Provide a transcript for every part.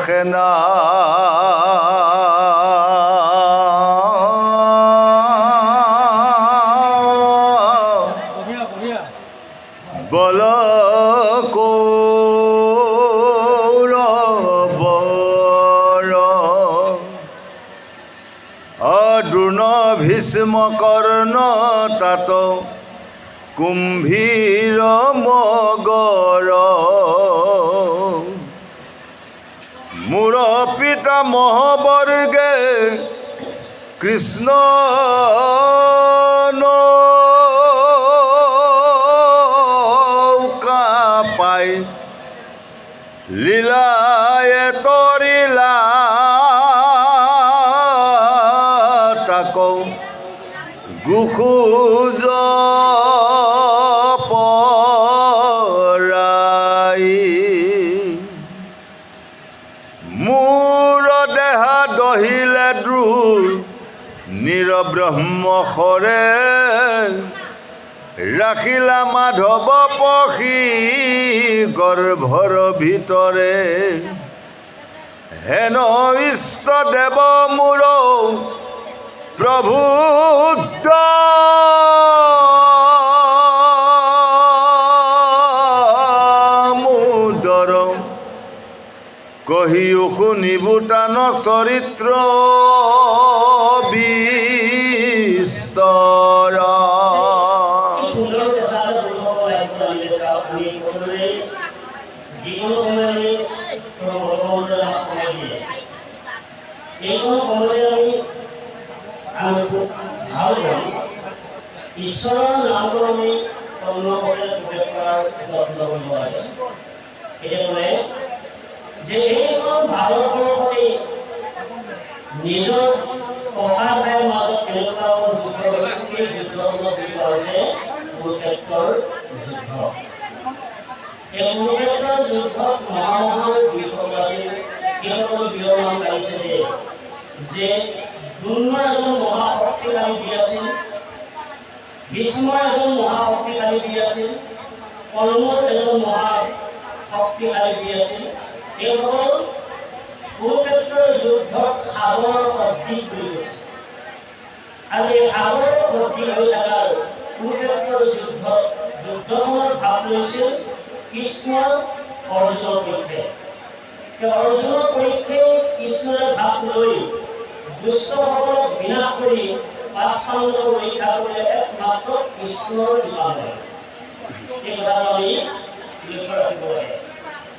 সেনা বল কৌৰবৰ অদ্ৰোণ ভীষ্ম কৰ্ণ তাত কুম্ভীৰ মগৰ মূৰ পিতা মহাবৰ্গে কৃষ্ণ নৌকা পাই লীলায় তৰিলা তাক গুখুজ পৰাই মূৰ দেহা দহিলে দ্ৰোহ নিৰব্ৰহ্ম সৰে ৰাখিলা মাধৱ পখী গৰ্ভৰ ভিতৰে হেন ইষ্ট দেৱ মূৰ প্ৰভু দামোদৰ কহিও শুনিবুটান চৰিত্ৰ বিস্তৰ ঈশ্বৰৰ নামটো আমি কৰ্ণকৰে প্ৰৱেশ কৰাৰ যত্ন কৰিব লাগে। সেইদৰে যে এইখন ভাৰতবৰ্ষতে নিজৰ ককা ভাইৰ মাজত কেনেকুৱা যুদ্ধ হৈছিল, সেই যুদ্ধখনক বুলি কোৱা হৈছে কুৰুক্ষেত্ৰৰ যুদ্ধ। এই কুৰুক্ষেত্ৰৰ যুদ্ধত মহামহান বীৰসকল আছিল। সেইসকল বীৰৰ নাম গাইছে যে দ্ৰোণ এজন মহাশক্তিশালী বীৰ আছিল, ভীষ্ম এজন মহাশক্তিশালী বীৰ আছিল, কৰ্ণ এজন মহাশক্তিশালী বীৰ আছিল। এইসকল কুৰুক্ষেত্ৰৰ যুদ্ধত সাগৰৰ সদৃশ হৈ গৈছে। আৰু এই সাগৰৰ সদৃশ হৈ থকাৰ কুৰুক্ষেত্ৰৰ যুদ্ধখনত ভাগ লৈছিল কৃষ্ণ অৰ্জুনৰ পক্ষে। সেই অৰ্জুনৰ পক্ষে কৃষ্ণৰে ভাগ লৈ দুষ্টসকলক বিনাশ কৰি পাঁচ পাণ্ডৱক ৰক্ষা কৰিলে একমাত্ৰ কৃষ্ণৰ বিমান হয়। এই কথাটো আমি লক্ষ্য ৰাখিব লাগে।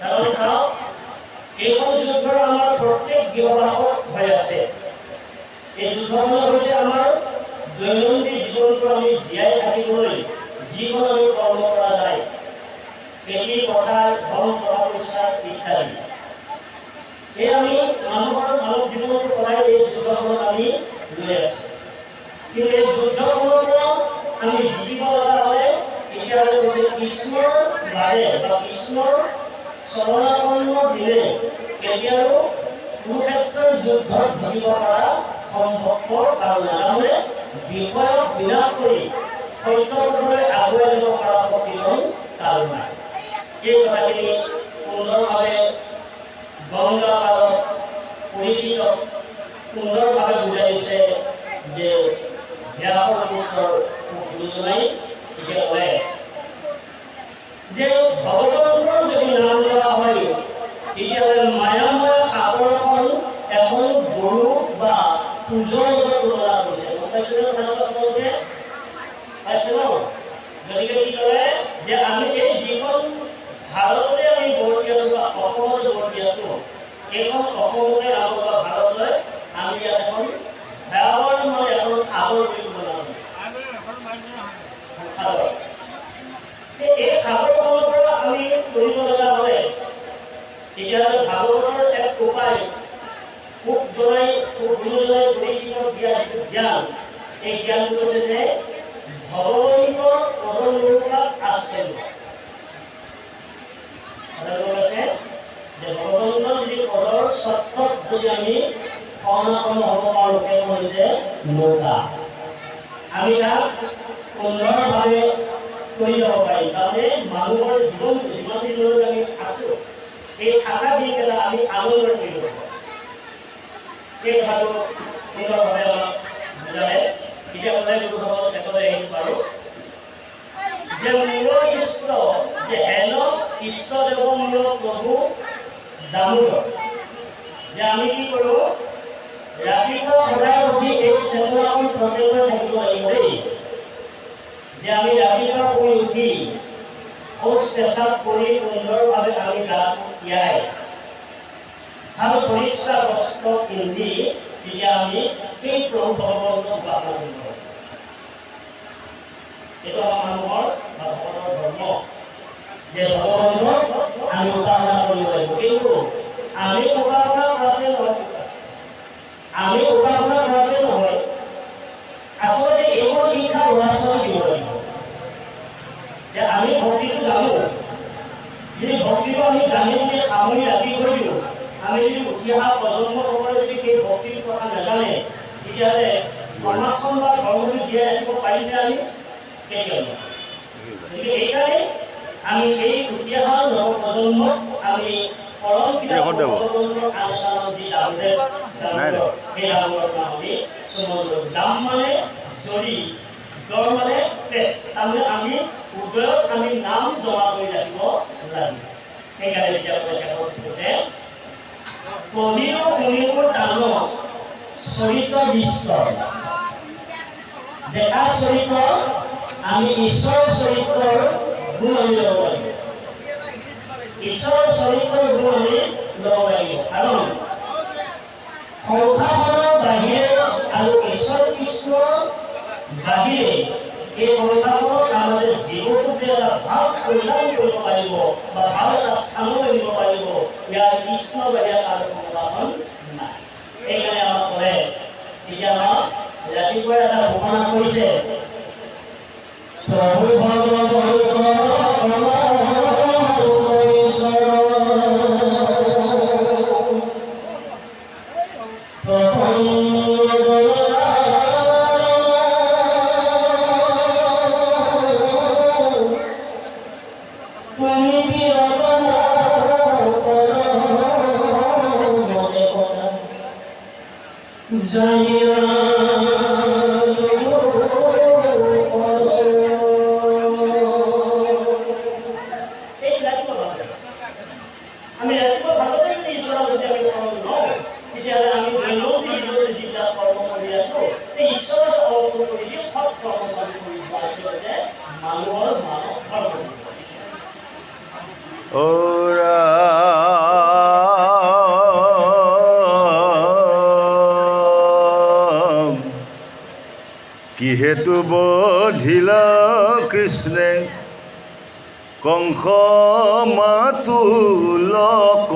কাৰণ চাওক, এইখন যুদ্ধ আমাৰ প্ৰত্যেক ব্যৱহাৰত হৈ আছে। এই যুদ্ধখন হৈছে আমাৰ দৈনন্দিন জীৱনটো আমি জীয়াই থাকিবলৈ যিকোনো আমি কৰ্ম কৰা যায়, খেতি পথাৰ ধন টকা পইচা ইত্যাদি। এই আমি মানৱ জীৱনটো কৰাই এই যুদ্ধখনত আমি লৈ আছো। কিন্তু এই যুদ্ধখনৰ পৰা আমি জিকিব লগা হ'লে তেতিয়াহ'লে কৈছে কৃষ্ণৰ বাৰে বা কৃষ্ণৰ শৰণাপন্ন দিলে কেতিয়াও কুৰুক্ষেত্ৰৰ যুদ্ধত জিকিব পৰা সম্ভৱপৰ কাৰো নাই। তাৰমানে বিষয়ক বিনাশ কৰি সত্যপথলৈ আগুৱাই যাব পৰা শক্তিজন কাৰো নাই। এই কথাখিনি সুন্দৰভাৱে গংগা পাৰত পৰিচিত সুন্দৰভাৱে বুজাইছে যে ব্যাসৰ পুত্ৰৰ গুৰুজনাই এতিয়া কলে যে ভগৱন্তৰ যদি নাম লোৱা হয় তেতিয়াহ'লে মায়াময় সাগৰখন এখন গৰু বা সূৰ্যৰ লগত তুলনা কৰিছে। গম পাইছে ন আপোনালোকে? পাইছে ন? গতিকে কি কৰে যে আমি এই যিখন ভাৰততে আমি বৰ্তি আছো বা অসমত বৰ্তি আছো, এইখন অসমতে আমাৰ ভাৰতলৈ আমি ইয়াত এখন ভয়াৱহ মানে এখন সাগৰ বুলি বনাওঁ। এই সাগৰখনৰ পৰা আমি কৰিব লগা হ'লে তেতিয়াহ'লে ভাগৱতৰ এক উপায় গুৰুজনাই পৰিচিত জ্ঞান, এই জ্ঞানটো হৈছে যে ভগৱন্তৰ পদনৌকাত আশ্ৰয় লোৱা। যে ভগৱন্তৰ যদি পদৰ স্বত্বত যদি আমি শৰণাপন্ন হ'ব পাৰোঁ, সেইটো হৈছে নৌকা। আমি তাক সুন্দৰভাৱে কৰি যাব পাৰিম। তাৰমানে মানুহৰ জীৱন যিমান দিনলৈ আমি আছোঁ, এই থকা দিনকেইটা আমি আনন্দ কৰিব সেই কথাটো সুন্দৰভাৱে আমাক বুজালে। এতিয়া মই গুৰুসকলক একেবাৰে আহিব পাৰোঁ যে মূল ইষ্ট যে হেন ইষ্টদেৱ মূল প্ৰভু দামোদৰ যে আমি কি কৰোঁ ৰাতিপুৱা সদায় উঠি এই চেতনাখন প্ৰত্যেকৰে থাকিব লাগিব দেই যে আমি ৰাতিপুৱা শুই উঠি শৌচ পেচাব কৰি সুন্দৰভাৱে আমি গাটো তিয়াই ভাল পৰিষ্কাৰ বস্ত্ৰ পিন্ধি তেতিয়া আমি সেই প্ৰভু ভগৱন্তক উপাসনা কৰিব পাৰোঁ। এইটো আমাৰ মানুহৰ বা ভগৱানৰ ধৰ্ম যে ভগৱন্তক আমি উপাসনা কৰিব লাগিব। কিন্তু আমি উপাসনা কৰাতে নহয়, আমি উপাসনা কৰাতে নহয়, আচলতে এইবোৰ শিক্ষা ল'ৰা ছোৱালী দিব লাগিব যে আমি ভক্তিটো জানো, যদি ভক্তিটো আমি জানি যদি সামৰি ৰাখি থৈ দিওঁ, আমি যদি উঠি অহা প্ৰজন্মসকলে যদি সেই ভক্তিৰ কথা নাজানে তেতিয়াহ'লে সমাজখন বা ধৰ্মটো জীয়াই ৰাখিব পাৰিমনে আমি? কেতিয়াও নহয়। গতিকে সেইকাৰণে আমি এই উঠি অহা নৱপ্ৰজন্মক আমি পৰম পিতা ভগৱন্তৰ আলোচনাত যি দামোদৰ সেই দামোদৰ নাম আমি চুমন দাম মানে জৰি, দৰ মানে পেট, তাৰমানে আমি উদয়ত আমি নাম জমা কৰি ৰাখিব লাগিব। সেইকাৰণে এতিয়া কৈছে কবিও শুনিবোৰ দান চৰিত্ৰ বিস্তৰ ডেকা চৰিত্ৰ আমি ঈশ্বৰৰ চৰিত্ৰৰ গুণ আমি ল'ব লাগিব। ঈশ্বৰৰ চৰিত্ৰৰ গুণ আমি ল'ব লাগিব কাৰণ সংসাৰৰ বাহিৰে আৰু ঈশ্বৰ কৃষ্ণৰ বাহিৰে এই সংসাৰত আমাৰ জীৱনটোতে এটা ভাল কল্যাণ কৰিব পাৰিব বা ভাল এটা স্থানলৈ দিব পাৰিব, ইয়াৰ কৃষ্ণ বাহিৰে আৰু সংসাৰখন নাই। সেইকাৰণে আমাক কলে এতিয়া আমাক ৰাতিপুৱাই এটা ঘোষণা কৰিছে প্ৰভু কিহেতু বধিল কৃষ্ণে কংস মাতুলক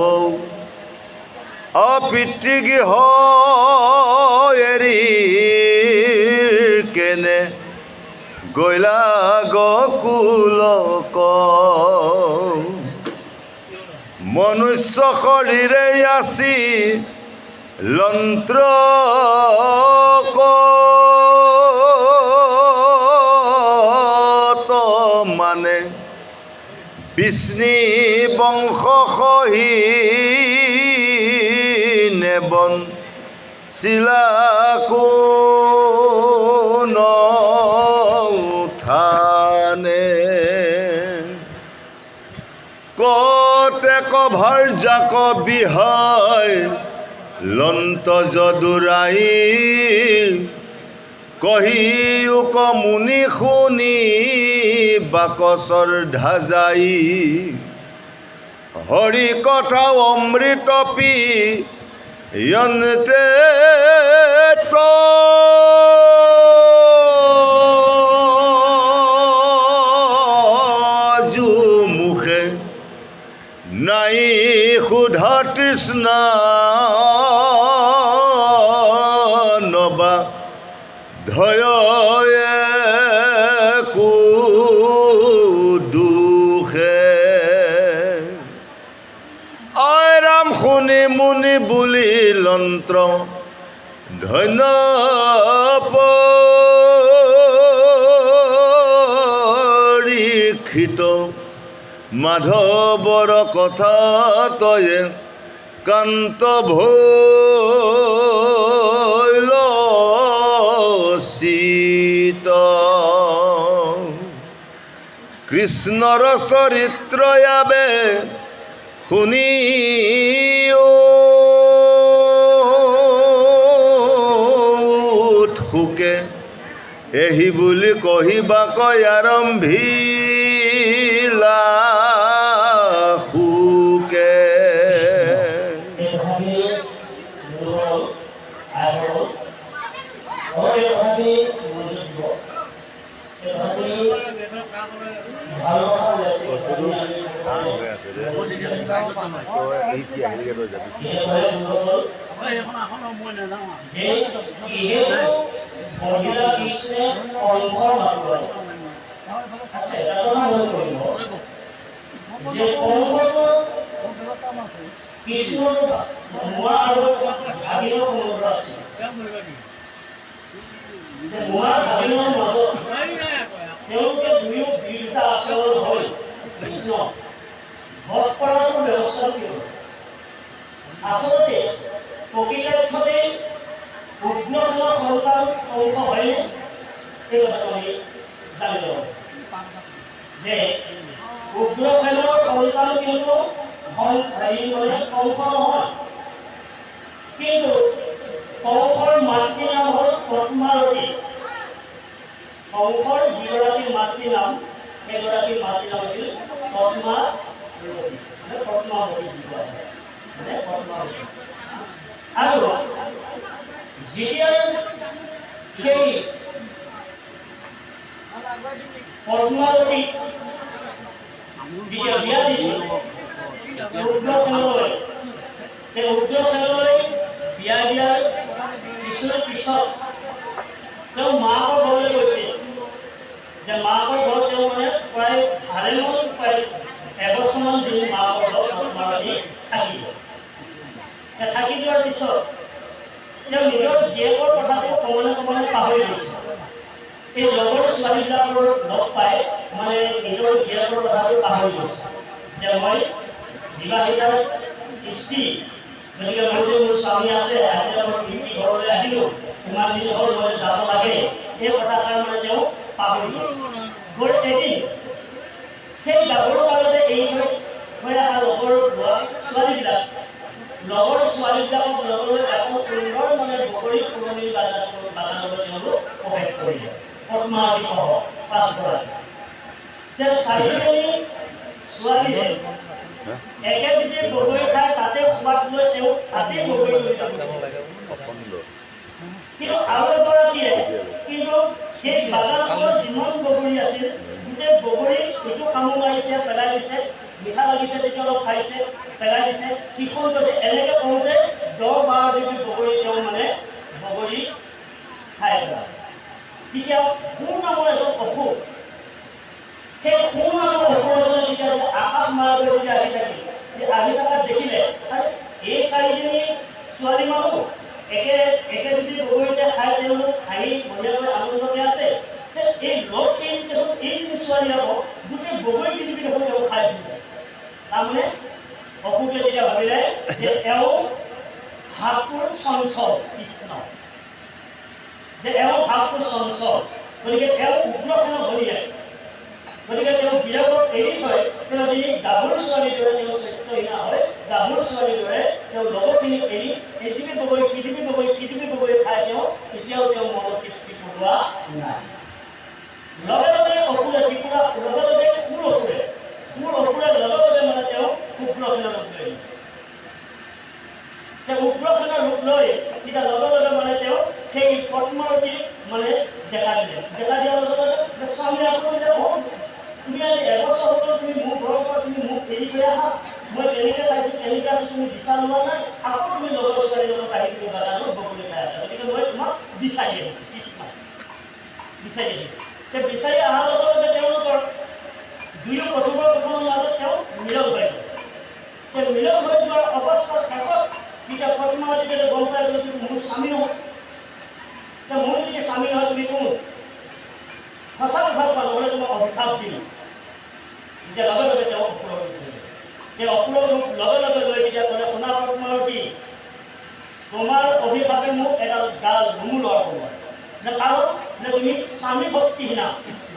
অপিতৃগৃহ এৰি কেনে গৈলা গকুলক মনুষ্য শৰীৰে আছি লন্ত্ৰ মানে বিষ্ণু বংশ সহি নেবন চিলাকোন উঠানে কতে কভাৰ্যাক বিহায় লন্ত যদুৰাই কহিউক মুনি শুনি বাকচৰ ধাজাই হৰি কথা অমৃত পি যন্তে যু মুখে নাই সুধা তৃষ্ণা নবা ধয়ে কো দুখে অয় ৰাম শুনি মুনি বুলি লন্ত্ৰ ধন্য পৰীক্ষিত মাধৱৰ কথা তয়ে কান্ত ভো কৃষ্ণৰ চৰিত্ৰ আবে শুনি উৎসুকে এহি বুলি কহিবা কয় আৰম্ভিলা সুকে। আচলতে প্ৰকৃততে উগ্ৰজনৰ সন্তান অংশ হয়নে এই কথাটো আমি জানিব যে উগ্ৰজনৰ সন্তান কিন্তু কংস নহয়, কিন্তু কংসৰ মাতৃ নাম হ'ল পদ্মাৱতী। কংসৰ যিগৰাকী মাতৃ নাম সেইগৰাকী মাতৃ নাম আছিল পদ্মাৱতী। আৰু যেতিয়া সেই পদ্মাৱতী যেতিয়া বিয়া দিছিল উগ্ৰসেনলৈ, সেই উগ্ৰসেনলৈ বিয়া দিয়াৰ পিছত তেওঁ মাকৰ ঘৰলৈ গৈছিল। যে মাকৰ ঘৰত তেওঁ মানে প্ৰায় প্ৰায় এবছৰমান দিন মাকৰ ঘৰত পদ্মাৱতী থাকিব। থাকি যোৱাৰ পিছত তেওঁ নিজৰ জীয়েকৰ কথাটো ক্ৰমান্বয়ে পাহৰি গৈছে। এই লগৰ ছোৱালীবিলাকৰ লগ পাই মানে নিজৰ জীয়েকৰ কথাটো পাহৰি গৈছে যে মই বিবাহিতাৰ স্ত্ৰী, গতিকে মোৰ যে মোৰ স্বামী আছে, আজি মই ডিউটি ঘৰলৈ আহিলোঁ, ইমান দিন হ'ল মই যাব লাগে, এই কথাষাৰ মানে তেওঁ পাহৰি গৈছে। এদিন সেই গাভৰু কালতে এই হৈ অহা লগৰ ছোৱালীবিলাকক লগলৈ এখন সুন্দৰ মানে বগৰী ফুলনি বাগানলৈ তেওঁলোক প্ৰৱেশ কৰিলে। পদ্মাৱতী সহ 5 গৰাকী। যে 4জনী ছোৱালীয়ে একেবিধে বগৰী খাই তাতে সোৱাদ লৈ তেওঁ তাতেই বগৰী লৈ যাব। কিন্তু আৰু এগৰাকীয়ে কিন্তু সেই বাগানখনত যিমান বগৰী আছিল গোটেই বগৰী এইটো কামো মাৰিছে, পেলাই দিছে, মিঠা লাগিছে তেতিয়া অলপ খাইছে, পেলাই দিছে, শিশুৰ যদি এনেকৈ কৰোঁতে 10-12 বগৰী তেওঁ মানে বগৰী খাই পেলায়। তেতিয়া কোন নামৰ এজন অসুখ, সেই কোন নামৰ অসুৰজনে যেতিয়া আকাশ মাৰ্গলৈ যেতিয়া আহি থাকিল, আহি থকাত দেখিলে এই 4জনী ছোৱালী মানুহ একেবিধি বগৰীতে খাই তেওঁলোক হাঁহি ধুনীয়াকৈ আনন্দতে আছে। এই ছোৱালী আকৌ গোটেই বগৰী পৃথিৱী দেখোন তেওঁ খাই দিছে। তাৰমানে অসুখে যেতিয়া ভাবিলে যে এওঁ ভাৱটোৰ চঞ্চল কৃষ্ণ, যে এওঁ ভাৱটোৰ চঞ্চল, গতিকে এওঁ উগ্ৰসেনৰ ভনীয়েক, গতিকে তেওঁ বিৰাগত এৰি থৈ তেওঁ যদি গাভৰু ছোৱালীৰ দৰে তেওঁ চৰিত্ৰহীনা হয়, গাভৰু ছোৱালীৰ দৰে তেওঁ লগৰখিনিক এৰি পৃথিৱী বগৰী খাই তেওঁ তেতিয়াও তেওঁ মনত তৃপ্তি পোৱা নাই। লগে লগে অসুৰে কোৰ অসুৰে লগে মানে তেওঁ উগ্ৰসেনৰ ৰূপ লৈ উগ্ৰসেনৰ ৰূপ লৈ তেতিয়া লগে মানে তেওঁ সেই পদ্মাৱতীক মানে দেখা দিয়াৰ লগে লগে স্বামী আপুনি তুমি আজি এবছৰ হ'ল তুমি মোৰ ঘৰৰ পৰা তুমি মোক এৰি গৈ আহা, মই কেনেকৈ পাইছোঁ কেনেকৈ আছোঁ তুমি বিচাৰ লোৱা নাই, আকৌ তুমি লগৰ ছোৱালীৰ লগত আহি তুমি বাগানত বগৰী খাই আছা, গতিকে মই তোমাক বিচাৰি আহিছোঁ। বিচাৰি অহাৰ লগে লগে তেওঁলোকৰ দুয়ো কথোপকথনৰ মাজত তেওঁ মিলন হৈ গ'ল। সেই মিলন হৈ যোৱাৰ অৱস্থাত শেষত তেতিয়া পদ্মাৱতীকে গম পাই গ'লে তুমি মোৰ স্বামী হয়, মোৰ যদি স্বামী হয় তুমি কোন সঁচা কথা কোৱা, নহ'লে তোমাক অভিশাপ দিলোঁ। তেতিয়া লগে লগে তেওঁ অসুৰক সেই অসুৰক লগে লৈ তেতিয়া ক'লে শুনা পদ্মাৱতী, তোমাৰ অভিশাপে মোক এডাল গাল ঘুমু লগাব কাৰণ তুমি স্বামী ভক্তিহীনা কৃষ্ণ।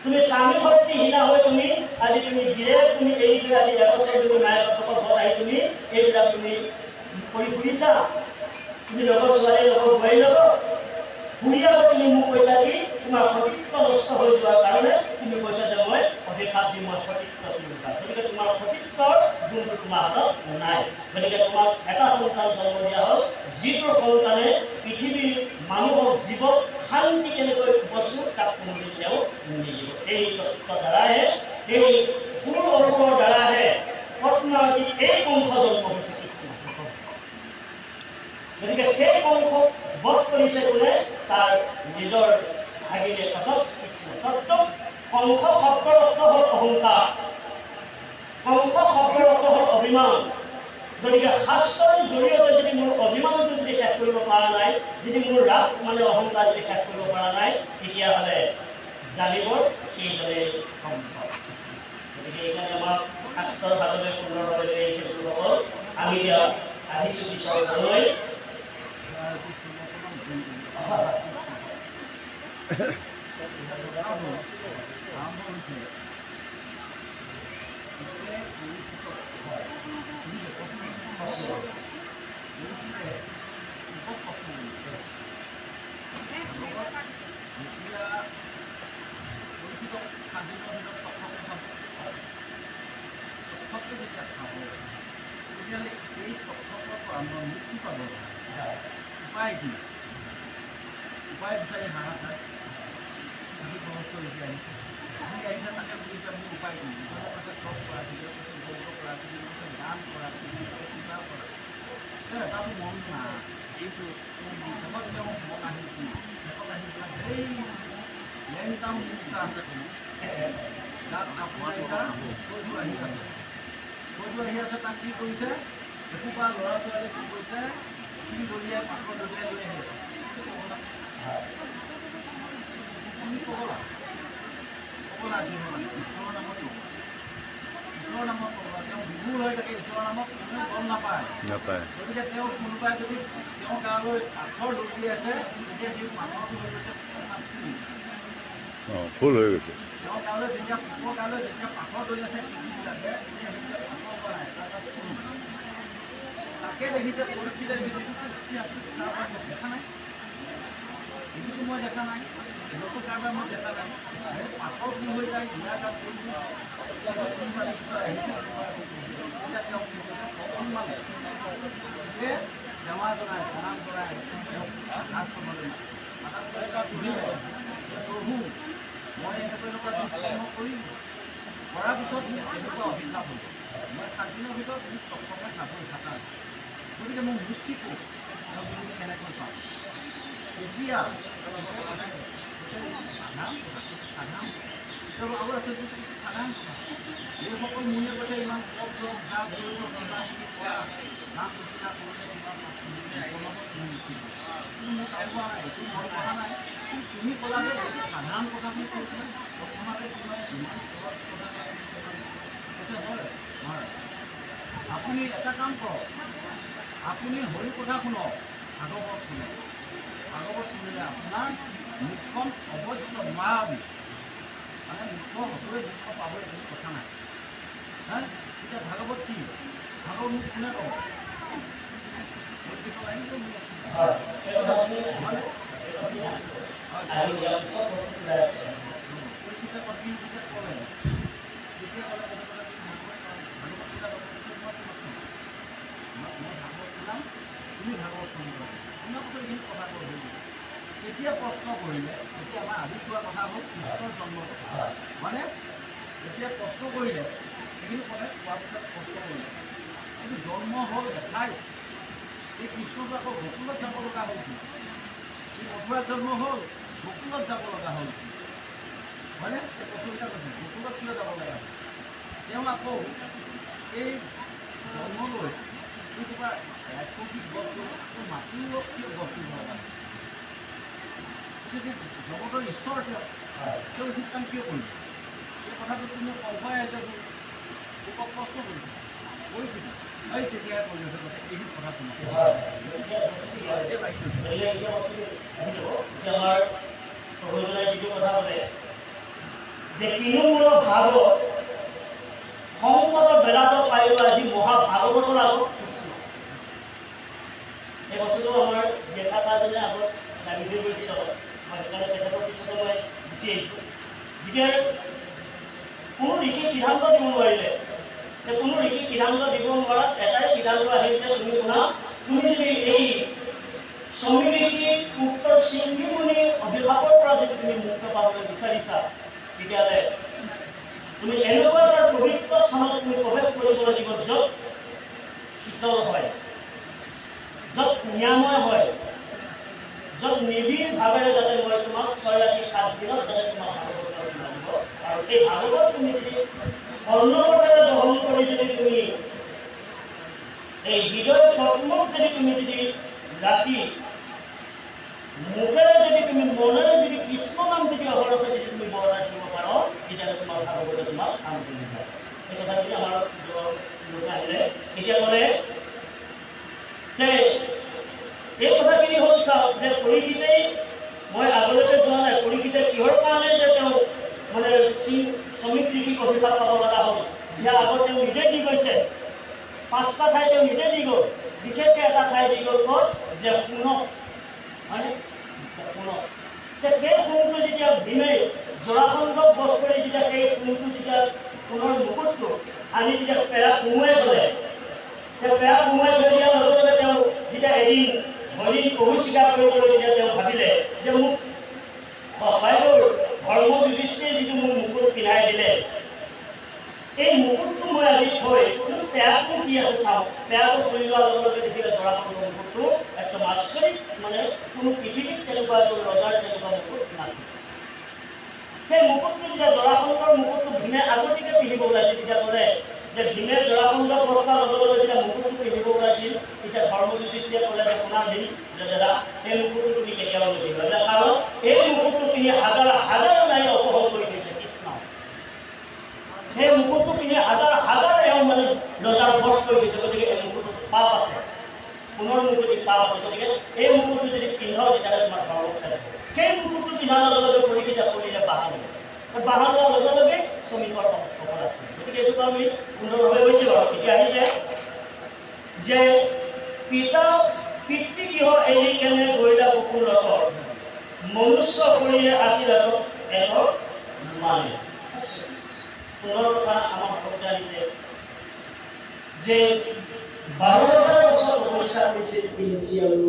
তুমি স্বামী ভক্তিহীনা হৈ তুমি আজি তুমি গিৰেক তুমি এৰি থৈ আজি এবছৰ তুমি মায়েকৰ ঘৰত আহি তুমি এইবিলাক তুমি কৰি ফুৰিছা। তুমি লগৰ ছোৱালী লগৰ বোৱাৰীৰ লগত ঘূৰি আকৌ তুমি মোক কৈছা কি তোমাৰ সতীত্ব নষ্ট হৈ যোৱাৰ কাৰণে তুমি কৈছা যে মই অধিকাৰ দি মই সতীত্ব তিনিটা। গতিকে তোমাৰ সতীত্বৰ গুণটো তোমাৰ হাতত নাই। গতিকে তোমাক এটা সন্তান জন্ম দিয়া হ'ল, যিটো সন্তানে পৃথিৱীৰ মানুহক জীৱক শান্তি কেনেকৈ বস্তু তাক কোনোদিন তেওঁ নিদিব। এই তত্ত্বৰ দ্বাৰাহে এই গুৰু অসুৰৰ দ্বাৰাহে পদ্মাৱতী এই বংশ জন্ম হৈছে কৃষ্ণ। গতিকে সেই বংশ বধ কৰিছে কোনে? তাৰ নিজৰ ভাগিনে কৃষ্ণ। তত্ত্ব কংস শব্দৰ অৰ্থ হ'ল অহংকাৰ, কংস শব্দৰ অৰ্থ হ'ল অভিমান। গতিকে শাস্ত্ৰৰ জৰিয়তে যদি মোৰ অভিমানটো যদি শেষ কৰিব পৰা নাই, যদি মোৰ ৰাগ মানে অহংকাৰ যদি শেষ কৰিব পৰা নাই, তেতিয়াহ'লে জানিব সেইদৰে সম্ভৱ। গতিকে এইকাৰণে আমাক শাস্ত্ৰৰ ভাগলৈ সুন্দৰভাৱে আহিছে গুৰুসকল। আমি এতিয়া আহিছোঁ ঈশ্বৰৰ ঘৰলৈ। উপায় কি? উপায় বিচাৰি হাঁহ খায় আমি খৰচ কৰি আহিছে আমি আহিছে তাকে বুলিছে আমি উপায় কি? চব কৰা দান কৰা কিবা কৰা এটাও মন নাই। এইটো শেষত তেওঁ মন আহিছিল, শেষত আহি পেলাই সেই লেংটাম তাত আপোনাৰ এটা সৈটো আহি আছে, সৈটো আহি আছে। তাক কি কৰিছে? এসোপা ল'ৰা ছোৱালী কি কৰিছে? কি দলিয়াই পাকৰ দলিয়াই লৈ আহি আছে। পগলা পগলা কি মানে ঈশ্বৰৰ নামত ঈশ্বৰৰ নামত পগলা। তেওঁ বিভুল হৈ থাকে, ঈশ্বৰৰ নামত কোনেও গম নাপায়। গতিকে তেওঁ কোনোবাই যদি তেওঁ গালৈ পাথৰ দলিয়াই আছে, তেতিয়া সেই পাথৰটো হৈ গৈছে ফুল হৈ গৈছে। তেওঁ গালৈ যেতিয়া পুষ্পৰ গালৈ যেতিয়া পাথৰ দলিয়াইছে লাগে, তাকে দেখিছে পৰিস্থিতি দেখা নাই, এইটো মই দেখা নাই, এইটো কাৰোবাৰ মই দেখা নাই। পাথৰ কি হৈ যায় ইয়াৰ তাত জমা জনাই প্ৰণাম কৰাই সাজ খাবলৈ প্ৰভু মই এনেকুৱা দুষ্কৰ্ম কৰিম, কৰাৰ পিছত মোক এনেকুৱা অভিশাপ হ'ব। মই 7 দিনৰ ভিতৰত মোক চবকে খাবলৈ খাটা আছে। গতিকে মই মুক্তি কৰোঁ কেনেকৈ পাম? এতিয়া সাধাৰণ আৰু আছে সাধাৰণ কথা। এইসকল মোলে কৈছে ইমান শব্দ ভাৱ কৰিব চিন্তাখিনি কৰা নাম চিন্তা কৰিলে মোৰ কাম কৰা নাই, এইটো মই কৰা নাই। তুমি ক'লা যে সাধাৰণ কথাখিনি কৈছিলে প্ৰথমতে তোমাৰ ইমান হয়। আপুনি এটা কাম কৰক, আপুনি হৰি কথা শুনক, ভাগৱত শুনক। ভাগৱত শুনিলে আপোনাৰ মুখখন অৱশ্য নোৱাৰি, মানে মুখ সকলোৱে মুখ পাবলৈ কোনো কথা নাই। হা এতিয়া ভাগৱত কি? ভাগৱত মোক কোনে ক'ব? এতিয়া প্ৰশ্ন কৰিলে, এতিয়া আমাৰ আজি চোৱা কথা হ'ল কৃষ্ণৰ জন্মৰ কথা, মানে এতিয়া প্ৰশ্ন কৰিলে সেইখিনি কথা কোৱাৰ পিছত প্ৰশ্ন কৰিলে কিন্তু জন্ম হ'ল দেখাই এই কৃষ্ণটো আকৌ গকুলত যাব লগা হৈছিল। এই মথুৰাত জন্ম হ'ল, গকুলত যাব লগা হ'ল, হয়নে? এই প্ৰশ্নকেইটা কৈছে গকুলত কিয় যাব লগা হ'ল? তেওঁ আকৌ এই জন্ম লৈ এই কিবা ৰাক্ষসিক গছটো মাটিও কিয় গছটো লগা হ'ল? জগতৰ ঈশ্বৰ তেওঁ শিক্ষণ কিয় কৰিছে? এই কথাটো তুমি কল্পাই আছে লোকক প্ৰশ্ন কৰিছে কৰিছিল এই তেতিয়াই কৰি আছে এইখিনি কথা তোমাৰ আমাৰ প্ৰভুজনাই যিটো কথা ক'লে যে কিনো ভাগৱত সংকট বেলাত পাৰিব আজি মহাভাগৱতৰ আগত কৃষ্ণ। এই বস্তুটো আমাৰ দেখা পাইছিলে আগত লাগিছিল গৈছিল মই সেইকাৰণে তেখেতৰ পিছতো মই গুচি আহিছোঁ। গতিকে কোনো ঋষি সিদ্ধান্ত দিব নোৱাৰিলে, যে কোনো ঋষি সিদ্ধান্ত দিব নোৱাৰাত এটাই সিদ্ধান্ত আহিল যে তুমি শুনা, তুমি যদি এই স্বামী ঋষি উক্ত সিংহীমুনি অভিশাপৰ পৰা যদি তুমি মুক্ত পাবলৈ বিচাৰিছা, তেতিয়াহ'লে তুমি এনেকুৱা এটা পবিত্ৰ স্থানত তুমি প্ৰৱেশ কৰিব লাগিব য'ত শীতল হয়, য'ত নিৰাময় হয়, য'ত নিবিড় ভাৱেৰে যাতে মই তোমাক 6 ৰাতি 7 দিনত যাতে তোমাক ভাগৱত লাগিব। আৰু সেই ভাগৱত তুমি যদি অন্নপটেৰে গ্ৰহণ কৰি যদি তুমি এই হৃদয় পদ্মক যদি ৰাতি মুখেৰে যদি তুমি মনেৰে যদি কৃষ্ণ নাম যদি অহৰহে যদি তুমি বৰ্ণনা দিব পাৰো, তেতিয়াহ'লে তোমাৰ ভাগৱতে তোমাক কাম কৰিব। এই কথা যদি আমাৰ লোক আহিলে এতিয়া ক'লে যে এই কথাখিনি হ'ল চাওক যে পৰীক্ষিতেই মই আগলৈকে যোৱা নাই, পৰীক্ষিতে কিহৰ কাৰণে যে তেওঁ মানে শ্ৰমিক ঋষিক অভিশাপ পাব লগা হ'ল, ইয়াৰ আগত তেওঁ নিজে দি গৈছে। 5টা ঠাই তেওঁ নিজে দি গ'ল, বিশেষকৈ এটা ঠাই দি গ'ল ক'ত যে শুনক, হয়নে? শুনক সেই সোণটো যেতিয়া ভীমে জৰাসন্ধক বধ কৰি যেতিয়া সেই সোণটো যেতিয়া সোণৰ মুকুটটো আনি যেতিয়া পেৰা সোমোৱাই থলে, সেই পেৰা সোমোৱাই থৈ দিয়াৰ লগে লগে তেওঁ যেতিয়া এদিন হৰিণ কহু স্বীকাৰ কৰিবলৈ যেতিয়া তেওঁ ভাবিলে যে মোক বাইদেউৰ ধৰ্ম যুধিষ্ঠিৰে যিটো মোক মুকুট পিন্ধাই দিলে, এই মুকুটটো মই আজি থৈ কিন্তু পেৰাটো কি আছে চাওঁ, পেৰাটো খুলি লোৱাৰ লগে লগে দেখিলে জৰাসন্ধৰ মুকুটটো একদম আচৰিত, মানে কোনো পৃথিৱীত তেনেকুৱা এজন ৰজাৰ তেনেকুৱা মুকুট নাছিল। সেই মুকুটটো যেতিয়া জৰাসন্ধৰ মুকুটটো ভীমে আগতীয়াকৈ পিন্ধিব ওলাইছিল, তেতিয়া ক'লে যে ভীমে জৰাসন্ধক বধ কৰাৰ লগে লগে যেতিয়া মুকুটটো পিন্ধিব ওলাইছিল, তেতিয়া ধৰ্ম যুধিষ্ঠিৰে ক'লে যে শুনা দিন যে দাদা এই মুকুটটো তুমি কেতিয়াও নিপিন্ধিবা, কাৰণ এই মুকুটটো পিন্ধি হাজাৰ হাজাৰ নাৰী অপহৰণ কৰি দিছে কৃষ্ণ। সেই মুকুটটো পিন্ধি হাজাৰ হাজাৰ এওঁ মানে ৰজাৰ বধ কৰি দিছে, গতিকে এই মুকুটটোত পাপ আছে, সোণৰ মুকুটত পাপ আছে, গতিকে এই মুকুটটো যদি পিন্ধাও তেতিয়াহ'লে তোমাৰ ধৰ্ম খেলে। সেই মুকুটটো পিন্ধাৰ লগে লগে পৰীক্ষিতে পৰিলে বাহান লোৱাৰ লগে লগে শ্ৰমিকৰ অপৰাধ। গতিকে এইটো আমি সুন্দৰভাৱে কৈছোঁ। আৰু এতিয়া আহিছে যে পিতৃগৃহ এৰি কেনে গৈলা বকুলত মনুষ্য শৰীৰে আছিল একক মানে। পুনৰ কথা আমাক ভক্তি আহিছে যে 12,000 বছৰ তপস্যা কৰিছিল পিঞ্চি আৰু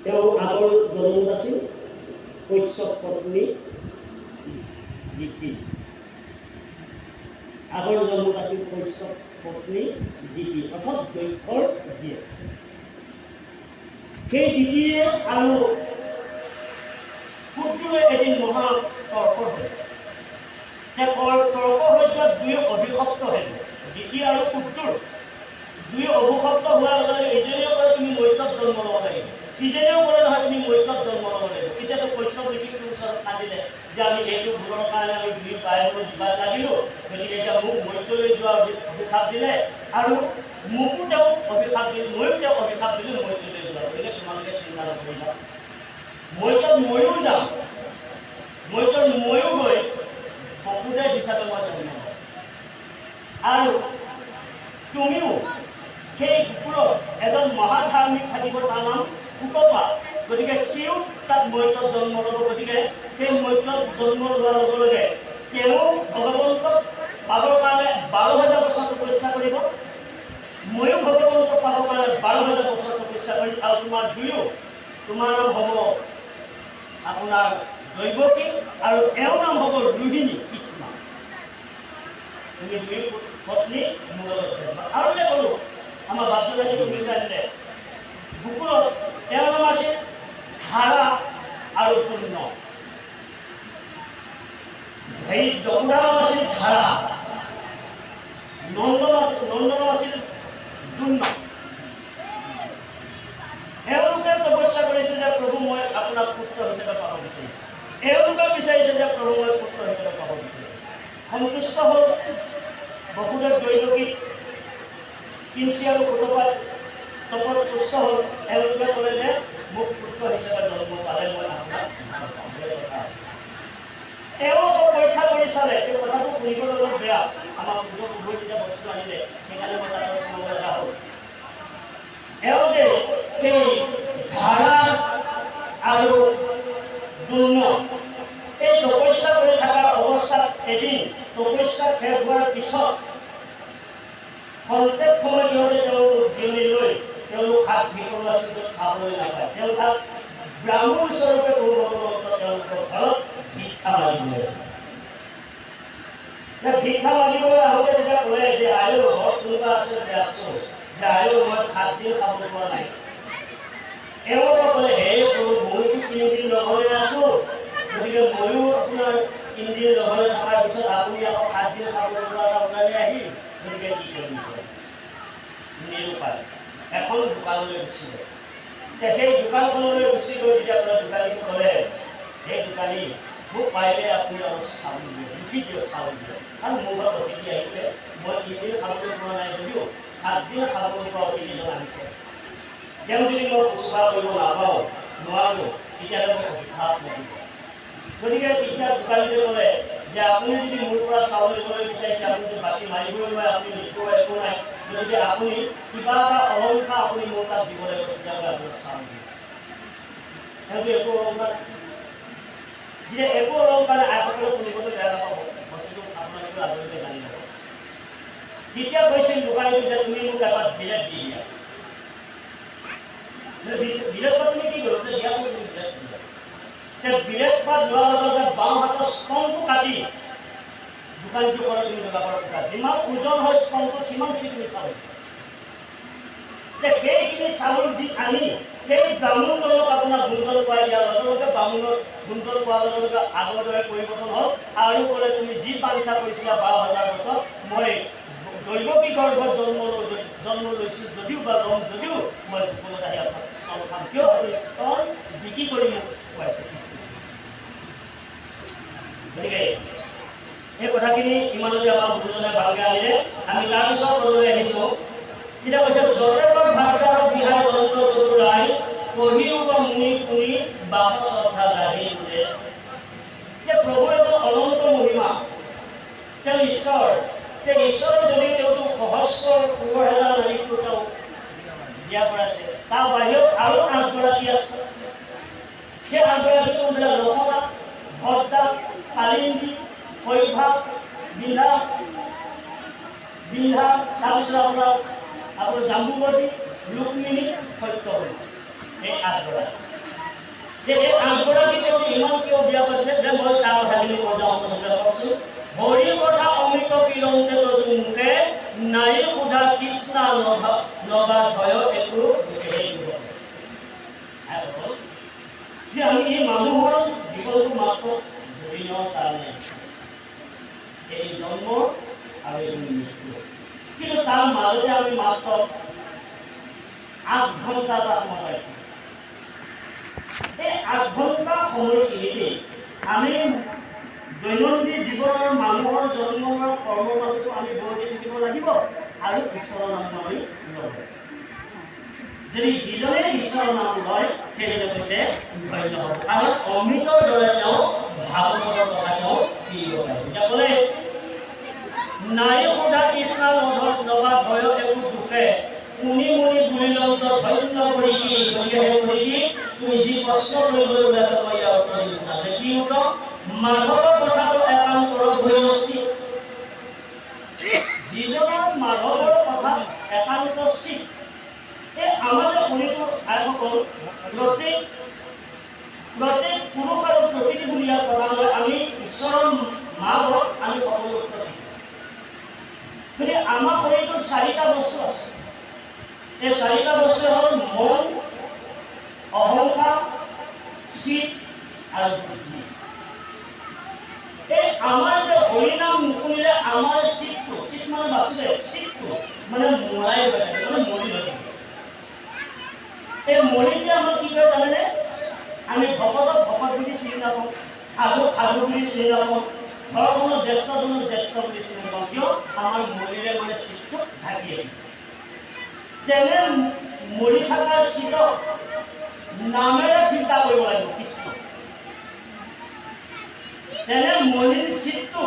তেওঁ আগৰ জন্মত আছিল কৈশৱ পত্নী দিতি, আগৰ জন্মত আছিল কৈশৱ পত্নী দিতি অৰ্থাৎ দক্ষৰ জীয়েক। সেই দিতিয়ে আৰু পুত্ৰই এদিন মহা তৰ্ক হ'ল, তৰ্ক হৈ যোৱা দুই অভিশপ্ত হ'ল, দিতি আৰু পুত্ৰৰ দুই অভিশপ্ত হোৱাৰ লগে লগে ইজনেও কলে তুমি মৈত্ৰত জন্ম ল'ব লাগিব, ইজনেও কলে নহয় তুমি মৈত্ৰত জন্ম ল'ব লাগিব। তেতিয়াতো কৈশৱ ঋষিটোৰ ওচৰত কান্দিলে যে আমি এইটো ভুলৰ কাৰণে আমি দুই বায়েকৰ বিবাদ লাগিলোঁ, গতিকে এতিয়া মোক মৈত্ৰলৈ যোৱা অভিশাপ দিলে আৰু মোকো তেওঁ অভিশাপ দিলে, ময়ো তেওঁ অভিশাপ দিলোঁ মৈত্ৰলৈ যোৱা, গতিকে তোমালোকে চিন্তা নকৰিবা, মৈত্ৰত ময়ো যাম, মৈত্ৰত ময়ো গৈ বসুদেৱ হিচাপে মই জন্ম ল'ম, আৰু তুমিও সেই কুকুৰত এজন মহাধাৰ্মিক থাকিব, তাৰ নাম কুটপা, গতিকে সিও তাত মৈত্ৰত জন্ম ল'ব। গতিকে সেই মৈত্ৰত জন্ম লোৱাৰ লগে লগে তেওঁ ভগৱন্তক পাবৰ কাৰণে 12,000 বছৰ তপস্যা কৰিব, ময়ো ভগৱন্তক পাবৰ কাৰণে 12,000 বছৰ তপস্যা কৰিম, আৰু তোমাৰ দুয়ো তোমাৰ নাম হ'ব আপোনাৰ দৈৱকী আৰু এওঁৰ নাম হ'ব ৰোহিণী কৃষ্ণ। তুমি দুই পত্নী মোৰ লগত আৰু যে ক'লোঁ আমাৰ বাপজনীয়ে মিলি আনিলে বুকুলত তেওঁৰ নাম আছিল ধাৰা আৰু পূৰ্ণ, সেই যমুনাৰ নাম আছিল ধাৰা, নন্দন আছিল দুৰ্ণ। এওঁলোকে তপস্যা কৰিছে যে প্ৰভু মই আপোনাক পুত্ৰ হিচাপে পাব বিচাৰিছোঁ, এওঁলোকে বিচাৰিছে যে প্ৰভু মই পুত্ৰ হিচাপে পাব বিচাৰিছোঁ। সন্তুষ্ট হ'ল বসুদেৱ দৈৱকীক পিঞ্চি আৰু কুটপাত তপত পুষ্ট হ'ল, এওঁলোকে ক'লে যে মোক পুত্ৰ হিচাপে জন্ম পালে মই আপোনাক তেওঁ পৰীক্ষা কৰি চালে তেওঁ কথাটো শুনিবলৈ অলপ বেয়া আমাৰ পূজত উভৈ যেতিয়া বস্তু আনিলে সেইকাৰণে মই তাতে ক'ব লগা হ'ল তেওঁ যে সেই ধাৰা আৰু দুৰ্ণ এই তপস্যা কৰি থকাৰ অৱস্থাত এদিন তপস্যা শেষ হোৱাৰ পিছত খন্তেক সময় সিহঁতে তেওঁলোক জিৰণি লৈ তেওঁলোক হাত ভিতৰুৱা চিটত খাবলৈ নাপায় তেওঁলোক ব্ৰাহ্মণ স্বৰূপে তেওঁলোকৰ ঘৰত ভিক্ষা মাগিবলৈ ভিক্ষা মাগিবলৈ আহোঁতে তেতিয়া ক'লে যে আয়ো ঘৰত কোনোবা আছে যে আছোঁ যে আয়ো মই 7 দিন খাবলৈ পোৱা নাই এওঁলোকে ক'লে হে মইতো 3 দিন নহ'লে আছোঁ গতিকে ময়ো আপোনাৰ 3 দিন নহ'লে থকাৰ পিছত আপুনি আকৌ 7 দিন খাবলৈ পোৱা এটা ওলালে আহি গতিকে কি কৰিম নিৰুপায় এখন দোকানলৈ গুচি গ'ল সেই দোকানখনলৈ গুচি গৈ যেতিয়া আপোনাৰ দোকানীক ক'লে সেই দোকানী মোক পাৰিলে আপুনি অলপ চাউল দিয়ে লিখি দিয়ক চাউল দিয়ক কাৰণ মোৰ ঘৰত অতিথি আহিছে মই 3 দিন খাবলৈ পোৱা নাই যদিও 7 দিন খাবলৈ পোৱা অতিথিজন আহিছে তেওঁ যদি মই উৎসাহ কৰিব নাপাওঁ নোৱাৰোঁ তেতিয়াহ'লে মই অভিশাপ লাগিব গতিকে তেতিয়া দোকানীটোৱে ক'লে যে আপুনি যদি মোৰ পৰা চাউল দিবলৈ বিচাৰিছে আপুনি যদি বাকী মাৰিবই নোৱাৰে আপুনি লিখিব একো নাই গতিকে আপুনি কিবা এটা অলংকাৰ আপুনি মোৰ তাত দিব লাগিব তেতিয়াহ'লে আপোনাক চাউল দিব সেইটো একো অলংকাৰ যে একো অলংকাৰ আইসকলে শুনিবলৈ বেয়া নাপাব বস্তুটো আপোনালোকে আদৰিতে জানি ল'ব তেতিয়া কৈছিল দোকানীটো যে তুমি মোক এবাৰ বিৰাট দি দিয়া বিৰাট তুমি কি কৰিছে দিয়া তুমি বিৰাট বিৰাট পাত লোৱাৰ লগে বাওঁ হাতৰ স্তম্ভটো কাটি দোকানীটো কৰে তুমি লগাবৰ কথা যিমান ওজন হয় স্তম্ভটো সিমানখিনি তুমি চাউল সেইখিনি চাউল দি আনি সেই ব্ৰাহ্মণজনক আপোনাৰ গুণজন খুৱাই দিয়াৰ লগে লগে ব্ৰাহ্মণৰ গুণজন খোৱাৰ লগে লগে আগৰ দৰে পৰিৱৰ্তন হ'ল আৰু ক'লে তুমি যি বাঞ্ছা কৰিছিলা 12,000 বছৰ মই দৈৱকী গৰ্ভত জন্ম লৈছোঁ যদিও বা ল'ম যদিও মই দুখনত আহি আপোনাক চাউল খাম কিয় আপুনি বিক্ৰী কৰি মোক খুৱাইছে গতিকে সেই কথাখিনি ইমানতে আমাৰ গুৰুজনে ভালকৈ আনিলে আমি তাৰপিছত ক'লৈ আহিছোঁ তেতিয়া কৈছে যতেকৰ ভাষা বিহাৰ যন্ত্ৰ জতুৰাই কহিও বা মুনি শুনি বাপ শ্ৰদ্ধা জাহি উঠে যে প্ৰভুৰ এজন অনন্ত মহিমা তেওঁ ঈশ্বৰ যদি তেওঁটো সহস্ৰ 16,000 নাৰীকো তেওঁ দিয়া কৰাইছে তাৰ বাহিৰত আৰু 8 গৰাকী আছে সেই 8 গৰাকীটো লকনা ভদ্ৰা কালিন্দী শৈভা বিন্ধা তাৰপিছত আপোনাৰ জাম্বুৱতী ৰুক্মিণী সত্যৱতী এই 8 গৰাকী যে এই 8 গৰাকী তেওঁ ইমান কিয় বিয়া পাতিলে যে মই তাৰ কথাখিনি কৈ যাওঁ কৈছোঁ হৰিৰ কথা অমৃত কিৰণতে তদু মুখে নাৰীৰ সোধা কৃষ্ণা লগা ভয় একো যে আমি এই মানুহৰ জীৱনটো মাত্ৰ দুদিনৰ কাৰণে এই জন্ম আৰু এই মৃত্যু কিন্তু তাৰ মাজতে আমি মাত্ৰ 8 ঘণ্টা এটা সময় পাইছোঁ এই 8 ঘণ্টা সময়খিনিতে আমি দৈনন্দিন জীৱনৰ মানুহৰ জন্মৰ কৰ্মৰ মাজতো আমি বৰ্তি থাকিব লাগিব আৰু ঈশ্বৰৰ নাম আমি ল'ব যদি যিজনে ঈশ্বৰৰ নাম লয় সেইজনে কৈছে ধন্য হ'ব আৰু অমৃতৰ দৰে তেওঁ ভাগৱতৰ কথা তেওঁ শিকিব পাৰিব এতিয়া ক'লে নাৰী সোধা কৃষ্ণ লগা ভয় একো দুখে শুনি মুনি বুলিলন্ত ধন্য কৰি কি গতিকে কৰি কি তুমি যি প্ৰশ্ন কৰিবলৈ ওলাইছা মই ইয়াৰ উত্তৰ দিম তাৰমানে কি উত্তৰ মাধৱৰ কথাটো একান্তৰ ভৈৰসী যিজনৰ মাধৱৰ কথা একান্ত চিত এই আমাৰ যে শুনিটো আইসকল প্ৰত্যেক পুৰুষ আৰু প্ৰকৃতি বুলি ইয়াৰ কথা লৈ আমি ঈশ্বৰৰ মাধৱক আমি সকলো উত্তৰ দিম গতিকে আমাৰ শৰীৰটোৰ 4টা বস্তু আছে এই 4টা বস্তু হ'ল মন অহংকাৰ চিত আৰু বুদ্ধি এই আমাৰ যে হৰিনাম নুশুনিলে আমাৰ চিতটো চিত মানে বাসুদেৱ চিতটো মানে মৰাই হৈ থাকে মানে মৰি হৈ থাকে এই মৰিতে আমাৰ কি কৰে জানেনে আমি ভকতক ভকত বুলি চিনি নাপাওঁ সাধু বুলি চিনি নাপাওঁ ঘৰখনৰ জ্যেষ্ঠজনক জ্যেষ্ঠ বুলি চিনি নাপাওঁ কিয় আমাৰ মৰিলে মানে চিতটো ঢাকি আহিছে তেনে মৰি থকাৰ চিতক নামেৰে চিন্তা কৰিব লাগিব কৃষ্ণ তেনে মলিন চিত্তটো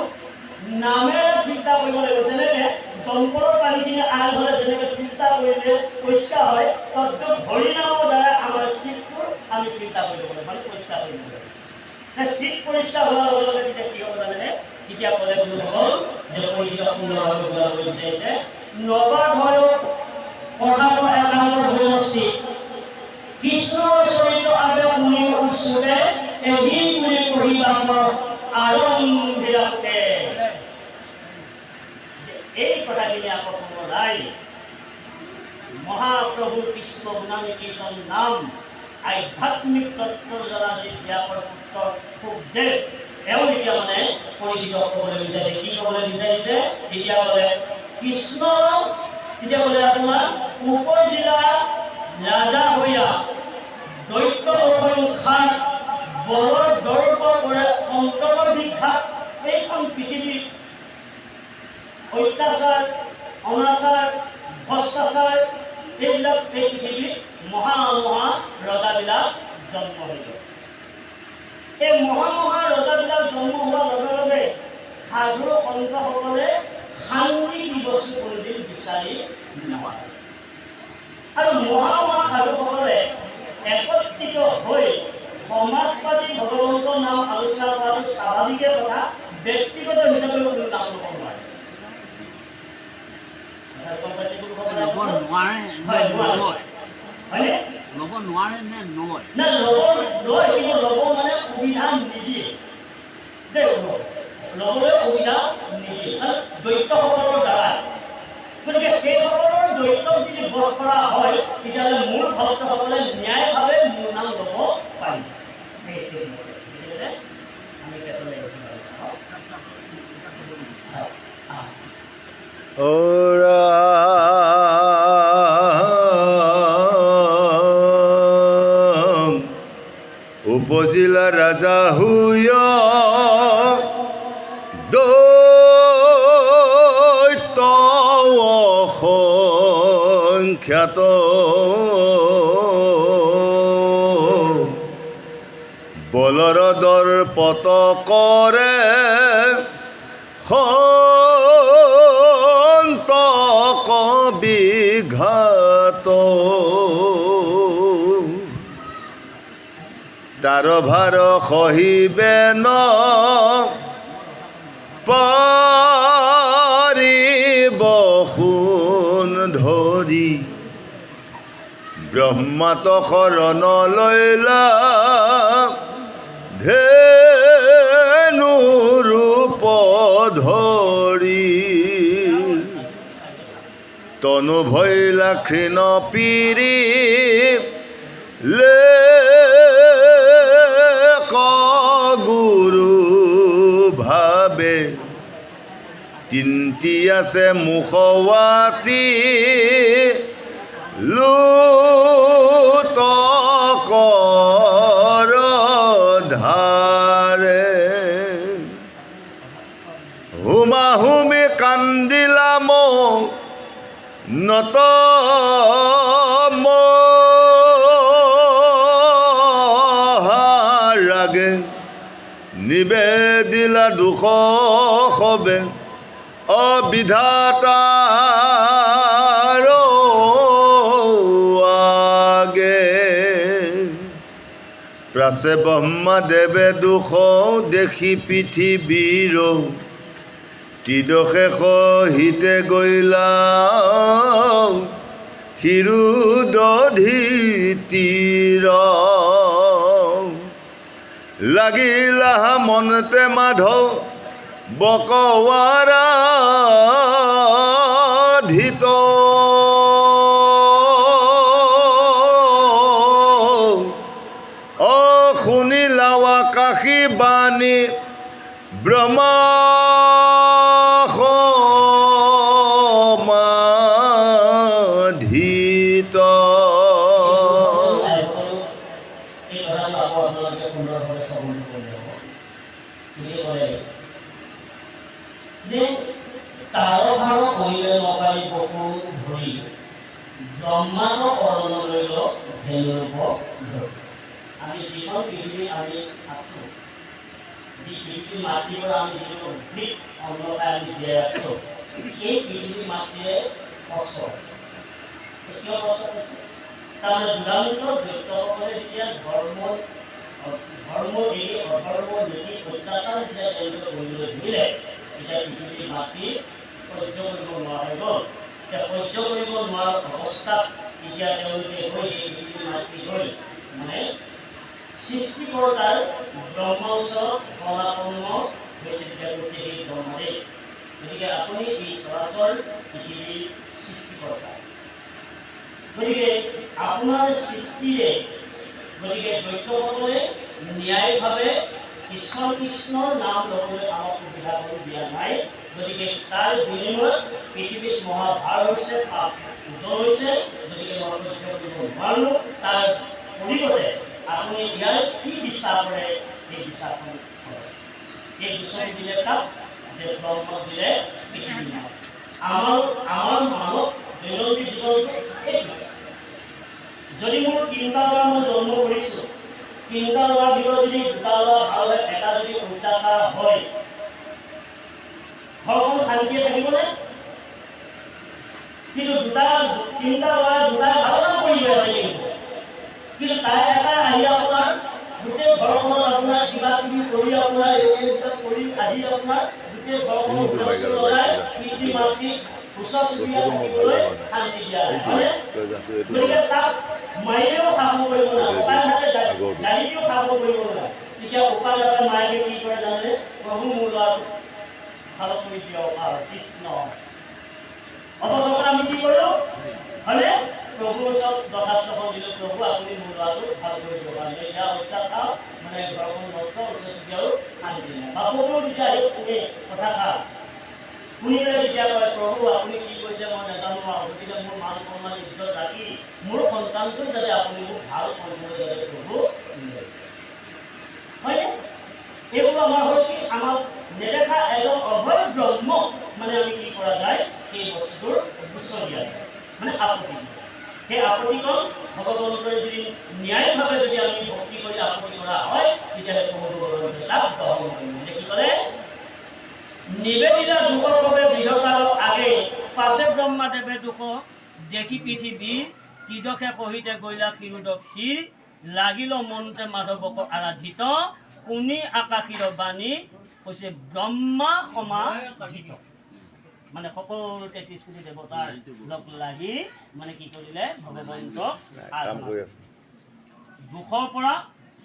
নামেৰে ফিল্টাৰ কৰিব লাগিব। যেনেকৈ দমকলৰ পানীখিনি আগ ধৰে যেনেকৈ ফিল্টাৰ কৰিলে পৰিষ্কাৰ হয়, তদ্ৰুপ হৰি নামৰ দ্বাৰা আমাৰ চিত্তটো আমি ফিল্টাৰ কৰিব লাগিব, মানে পৰিষ্কাৰ কৰিব লাগিব। চিত্ত পৰিষ্কাৰ হোৱাৰ লগে লগে তেতিয়া কি হ'ব জানেনে? তেতিয়া ক'লে গুৰুসকল যে পৰিষ্কাৰ সুন্দৰভাৱে বুজাব বিচাৰিছে নৱধৰ কথাটো একাংকৰ ধৰি কৃষ্ণৰ চৰিত্ৰ আগে শুনি উৎসুকে এহি বুলি কহিবাক আৰম্ভিলাকে। এই কথাখিনি আকৌ পুনৰাই মহাপ্ৰভু কৃষ্ণ গুণানী কীৰ্তন নাম আধ্যাত্মিক তত্ত্বৰ জনা যি ব্যাসৰ পুত্ৰ সুখদেৱ তেওঁ এতিয়া মানে পৰিচিত ক'বলৈ বিচাৰিছে। কি ক'বলৈ বিচাৰিছে? তেতিয়া ক'লে কৃষ্ণ তেতিয়া ক'লে আপোনাৰ উপজিলা ৰাজা হৈয়া দৈত্য অসংখ্যাত বলৰ দৰ্প কৰে অন্তৰৰ বিখ্যাত এইখন পৃথিৱীত অত্যাচাৰ অনাচাৰ ভ্ৰষ্টাচাৰ এইবিলাক এই পৃথিৱীত মহা মহা ৰজাবিলাক জন্ম হৈছিল। এই মহা মহা ৰজাবিলাক জন্ম হোৱাৰ লগে লগে সাধু সন্তসকলে শান্তি কি বস্তু কোনোদিন বিচাৰি নাপায় আৰু মহা মহা সাধুসকলে একত্ৰিত হৈ সমাজবাদী ভগৱন্তৰ নাম আলোচনা কৰাটো স্বাভাৱিকে কথা, ব্যক্তিগত হিচাপে কোনো নাম ল'ব নোৱাৰে। ল'ব নোৱাৰে নে নলয়? লয়, কিন্তু ল'ব মানে সুবিধা নিদিয়ে, ল'বলৈ সুবিধা নিদিয়ে দৈত্যসকলৰ দ্বাৰা। গতিকে সেইসকলৰ দৈত্যক যদি বধ কৰা হয় তেতিয়াহ'লে মূল ভক্তসকলে ন্যায়ভাৱে মোৰ নাম ল'ব পাৰিব। উপজিলা ৰাজা হুয় অসংখ্যাত বলৰ দৰ্পত কৰে সন্তক বিঘাত তাৰ ভাৰ সহিবে ন পাৰিব সোণ ধৰি ব্ৰহ্মাত শৰণ লৈলা ধেনু ৰূপ ধৰি তনু ভৈলা ক্ষীণ পিৰি লে গুৰু ভাবে তিন্তি আছে মুখৱাতি লুতকৰ ধাৰে হুমা হুমি কান্দিলা মোক নত মহাৰাগে নিবেদিলা দুখ সবে অবিধাতাৰ আগে প্ৰাচে ব্ৰহ্মাদেৱে দুখ দেখি পৃথিৱীৰ ত্ৰিদশে সহিতে গৈলা শিৰোদধি লাগিলা মনতে মাধৱ বকৱাৰা ধিত শুনিলাও আকাশী বাণী ব্ৰহ্মা সমাধিত ব্ৰহ্মাণ্ড অৰণলৈ ধেনুৰূপ আমি যিখন পৃথিৱী আমি আছোঁ যি পৃথিৱীৰ মাটিৰ পৰা আমি যিটো উদ্ভিদ অন্ন খাই আমি জীয়াই আছোঁ, সেই পৃথিৱীৰ মাটিৰে কষ্ট কিয় কষ্ট হৈছে? তাৰমানে দুৰান্ত ব্যক্তসকলে যেতিয়া ধৰ্ম এৰি অধৰ্ম নীতি অত্যাচাৰ যেতিয়া তেওঁলোকে কৰিবলৈ ধৰিলে, তেতিয়া পৃথিৱীৰ মাটি সহ্য কৰিব নোৱাৰা হৈ গ'ল। সহ্য কৰিব নোৱাৰা অৱস্থাত এতিয়া তেওঁলোকে হৈ এই পৃথিৱীৰ মাটি হৈ মানে সৃষ্টিকৰ্তাৰ ব্ৰহ্ম ওচৰত ফলাপন্ন হৈছে, তেতিয়া কৈছে সেই ব্ৰহ্মদেৱ। গতিকে আপুনি এই চৰাচৰ পৃথিৱীৰ সৃষ্টিকৰ্তা। গতিকে আপোনাৰ সৃষ্টিৰে গতিকে দৈত্যসকলে ন্যায়ভাৱে ঈশ্বৰ কৃষ্ণৰ নাম ল'বলৈ আমাক সুবিধা কৰি দিয়া নাই। গতিকে তাৰ বিনিময়ত পৃথিৱীত মহাভাৰ হৈছে, পাপ উজ্জ্বল হৈছে। গতিকে মই সহ্য কৰিব নোৱাৰোঁ। তাৰ পৰিৱৰ্তে আপুনি ইয়াৰ কি বিশ্বাস কৰে সেই বিশ্বাস কৰে। এই বিষয় দিলে তাক যে ব্ৰহ্ম দিলে পৃথিৱীৰ নাম। আমাৰ মানৱ দৈনন্দিন জীৱনটো এইটো। যদি মোৰ তিনিটা ল'ৰা মই জন্ম কৰিছোঁ, তিনিটা ল'ৰাৰ ভিতৰত যদি দুটা ল'ৰা ভাল হয়, এটা যদি অত্যাচাৰ হয়, ঘৰখন শান্তিয়ে থাকিবনে? কিন্তু তিনিটা ল'ৰা দুটাই ভাল কাম কৰিব আছে, কিন্তু তাই এটা আহি আপোনাৰ গোটেই ঘৰখনত আপোনাৰ কিবা কিবি কৰি আপোনাৰ কৰি আহি আপোনাৰ গোটেই ঘৰখনত লগাই পিতৃ মাতৃ ওচৰ চুবুৰীয়া থাকিবলৈ শান্তি দিয়া হয়। গতিকে তাক মায়েও শাসন কৰিব নোৱাৰে, ককাইহঁতে গাড়ীও শাসন কৰিব নোৱাৰে। তেতিয়া ককাইহঁতে মায়ে কি কৰে জানে? প্ৰভু মোৰ ল'ৰাটো ভাল কৰি দিয়ক আৰু কৃষ্ণ। অথচ আমি কি কৰোঁ? হয়নে? প্ৰভুৰ ওচৰত দৰ্খাস্ত দিলোঁ, প্ৰভু আপুনি মোৰ ল'ৰাটো ভাল কৰি দিয়ক। আমি এতিয়া অত্যাচাৰ মানে ঘৰখন নষ্ট হৈছে, তেতিয়াও শান্তি নাই। বাপকেও তেতিয়া আহি শুনে কথাষাৰ শুনিলে তেতিয়া কয়, প্ৰভু আপুনি কি কৈছে মই নাজানো আৰু, গতিকে মোৰ মান সন্মান ইজ্জত ৰাখি মোৰ সন্তানটো যাতে আপুনি মোক ভাল কৰিবলৈ যাতে প্ৰভু হয়নে? এইবোৰ আমাৰ হ'ল কি? আমাক নেদেখা এজন অভয় ব্ৰহ্ম মানে আমি কি কৰা যায়? সেই বস্তুটোৰ গুচ্ছ দিয়া যায়, মানে আপত্তি। সেই আপত্তিকণ ভগৱন্তই যদি ন্যায়ভাৱে যদি আমি ভক্তি কৰি আপত্তি কৰা হয়, তেতিয়াহ'লে প্ৰভু তাক গ্ৰহণ কৰিব। কি কৰে? নিবেদিতা দুখৰ বাবে বিধকালৰ আগে পাছে ব্ৰহ্মাদেৱে দুখ দেখি পৃথিৱী তিদশে সহিতে গৈলা ক্ষীৰোদক ক্ষীৰ লাগিল মন্ত্ৰে মাধৱক আৰাধিত শুনি আকাশীৰ বাণী কৈছে ব্ৰহ্মা সমাধিত। মানে সকলো ৩৩ কোটি দেৱতাৰ লগ লাগি মানে কি কৰিলে? ভগৱন্তক দুখৰ পৰা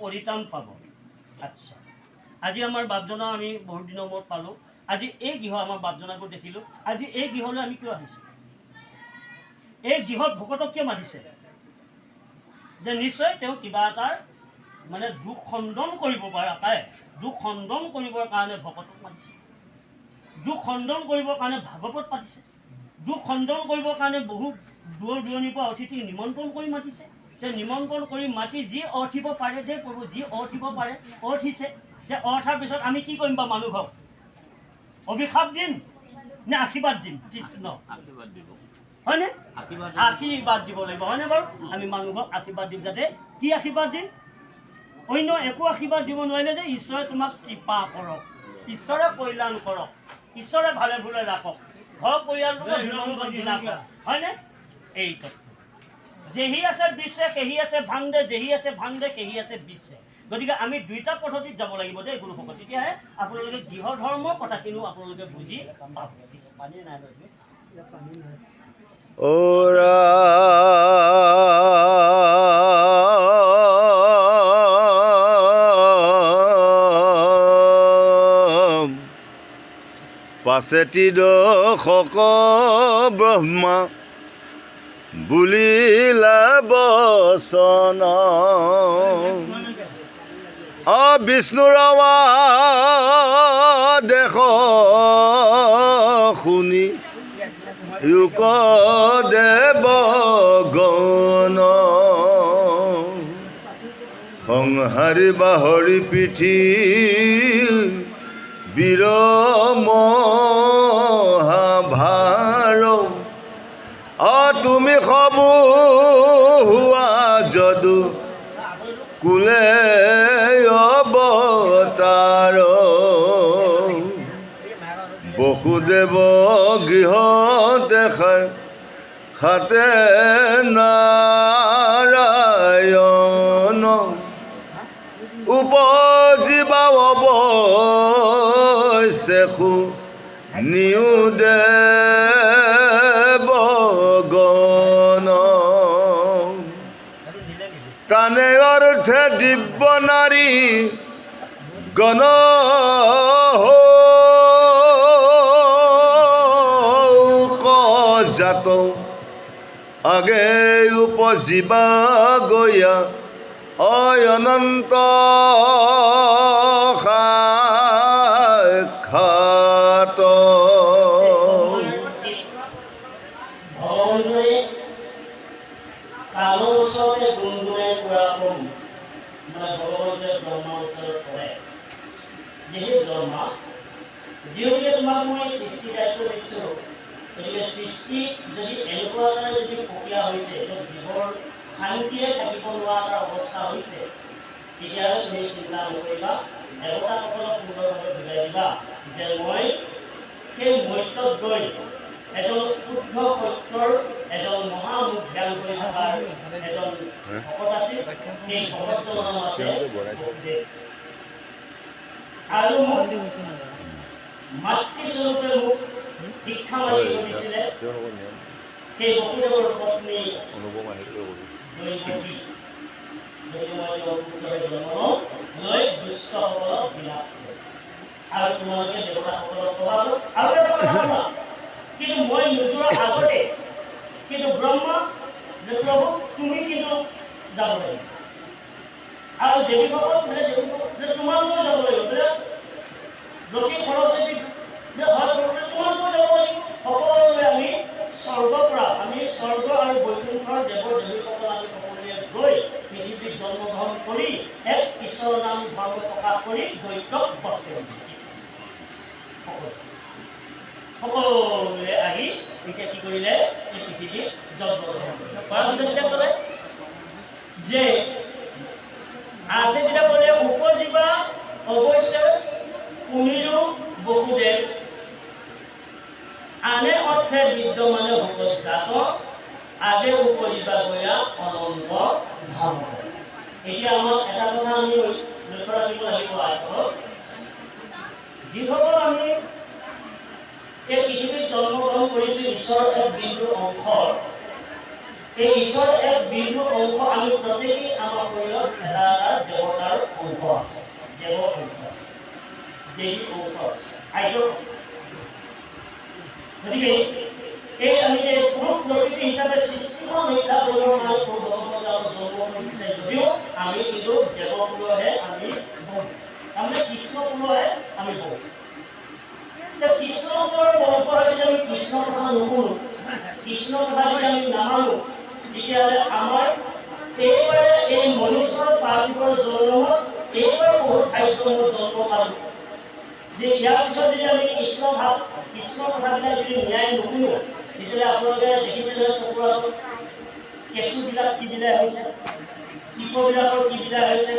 পৰিত্ৰাণ পাব। আচ্ছা, আজি আমাৰ বাপজনা আমি বহুত দিনৰ মূৰত পালোঁ। আজি এই গৃহ আমাৰ বাপজনাবোৰ দেখিলোঁ। আজি এই গৃহলৈ আমি কিয় আহিছোঁ? এই গৃহত ভকতক কিয় মাতিছে? যে নিশ্চয় তেওঁ কিবা এটাৰ মানে দুখ খণ্ডন কৰিব পাৰে, দুখ খণ্ডন কৰিবৰ কাৰণে ভকতক মাতিছে, দুখ খণ্ডন কৰিবৰ কাৰণে ভাগৱত পাতিছে, দুখ খণ্ডন কৰিবৰ কাৰণে বহু দূৰ দূৰণিৰ পৰা অতিথিক নিমন্ত্ৰণ কৰি মাতিছে। যে নিমন্ত্ৰণ কৰি মাতি যি অৰ্থিব পাৰে দেই প্ৰভু, যি অৰ্থিব পাৰে অৰ্থিছে। যে অৰ্থাৰ পিছত আমি কি কৰিম বা মানুহক? অভিশাপ দিম নে আশীৰ্বাদ দিম? কৃষ্ণ হয়নে? আশীৰ্বাদ দিব লাগিব, হয়নে বাৰু? আমি মানুহক আশীৰ্বাদ দিম। যাতে কি আশীৰ্বাদ দিম? অন্য একো আশীৰ্বাদ দিব নোৱাৰিলে যে ঈশ্বৰে তোমাক কৃপা কৰক, ঈশ্বৰে কল্যাণ কৰক, ঈশ্বৰে ভালে ভুলে ৰাখক, ঘৰ পৰিয়ালটোকে হয়নে? এই তত্ত্ব যেহি আছে বিশ্বে সেহি আছে ভাং দে, যেহি আছে ভাং দে সেহি আছে বিশ্বে। গতিকে আমি দুইটা পদ্ধতিত যাব লাগিব দেই গুৰুসকল। তেতিয়াহে আপোনালোকে গৃহ ধৰ্মৰ কথাখিনিও আপোনালোকে বুজি পাব। পানী নাই পাছেতি দশক ব্ৰহ্মা বুলিলা বচন বিষ্ণুৰ দেশ শুনি লোক দেৱ গণ সংহাৰী বাহৰি পিঠি বীৰ মহাভাৰ তুমি সবু হোৱা যদু কুলে অৱতাৰ বসুদেৱ গৃহতে খাতে নাৰায়ণ উপজিবা অৱশ্যে নিউ দেৱগণ তানে অৰ্থে দিব্য নাৰী গণ জাত আগে উপজিবা গয়া অনন্ত সাক্ষাৎ সৃষ্টি যদি এনেকুৱা এটা যদি প্ৰক্ৰিয়া হৈছে জীৱৰ শান্তিৰে থাকিব নোৱাৰা এটা অৱস্থা হৈছে তেতিয়াহ'লে তুমি চিন্তা নকৰিবা দেৱতাসকলক সুন্দৰভাৱে বুজাই দিবা যে মই সেই মৰ্ত্যত গৈ এজন শুদ্ধ সত্যৰ এজন মহামুখ জ্ঞান কৰি থকাৰ এজন ভকত আছিল সেই ভকতজনৰ নাম আছে বসুদেৱ আৰু মাতৃস্বৰূপে মোক শিক্ষা মানি কৰিছিলে সেই বসুদেৱৰ পত্নী লৈ দুষ্টসকলক বিনাশ আৰু তোমালোকে দেৱতাসকলক প্ৰভাৱ আৰু এটা কথা কিন্তু মই নোযোৱাৰ আগতে কিন্তু ব্ৰহ্মা যে প্ৰভু তুমি কিন্তু যাব লাগিব আৰু দেৱীসকল যে তোমালোকে যাব লাগিব যদি সৰস্বতী যে হয় তোমালোকে যাব লাগিব সকলোৱে আমি স্বৰ্গৰ পৰা আমি স্বৰ্গ আৰু বৈকুণ্ঠৰ দেৱৰ দেৱীসকল আমি সকলোৱে গৈ পৃথিৱীত জন্মগ্ৰহণ কৰি এক ঈশ্বৰৰ নাম ধৰ্ম প্ৰকাশ কৰি দৈত্যক বধ কৰিম সকলোৱে আহি এতিয়া কি কৰিলে এই পৃথিৱীত জন্মগ্ৰহণ কৰে যে আজি যেতিয়া ক'লে উপজিবা অৱশ্যে শুনিলো বসুদেৱ আনে অৰ্থে বিদ্যমানে ভকত জাত আগে উপজিবা গয়া অনন্ত ধাম এতিয়া আমাক এটা কথা আমি লক্ষ্য ৰাখিব লাগিব আগত যিসকল আমি এই পৃথিৱীত জন্মগ্ৰহণ কৰিছে ঈশ্বৰৰ এক বিন্দু অংশ এই ঈশ্বৰৰ এক বিন্দু অংশ আমি প্ৰত্যেকেই আমাৰ শৰীৰত এটা এটা দেৱতাৰ অংশ আছে দেৱ অংশ দেৱী অংশ আইৰ গতিকে এই আমি যে পুৰুষ প্ৰকৃতি হিচাপে সৃষ্টিখন মিথ্যা কৰিব নোৱাৰো জন্ম বিচাৰি যদিও আমি কিন্তু দেৱকুলহে আমি তাৰমানে কৃষ্ণকুলহে আমি বহু কৃষ্ণৰ পৰম্পৰা যদি আমি কৃষ্ণ কথা নুশুনো কৃষ্ণ কথা যদি আমি নামানো তেতিয়াহ'লে আমাৰ এইবাৰে এই মনুষ্যৰ পাৰ্থিৱৰ জন্মত এইবাৰে বহুত ভাগ্যৰ জন্ম পালোঁ যে ইয়াৰ পিছত যদি আমি কৃষ্ণ কথাবিলাক যদি ন্যায় নুশুনো তেতিয়াহ'লে আপোনালোকে দেখিছে চকুৰ আগত কেঁচুবিলাক কি বিলাই হৈছে শিশুবিলাকৰ কি বিলাই হৈছে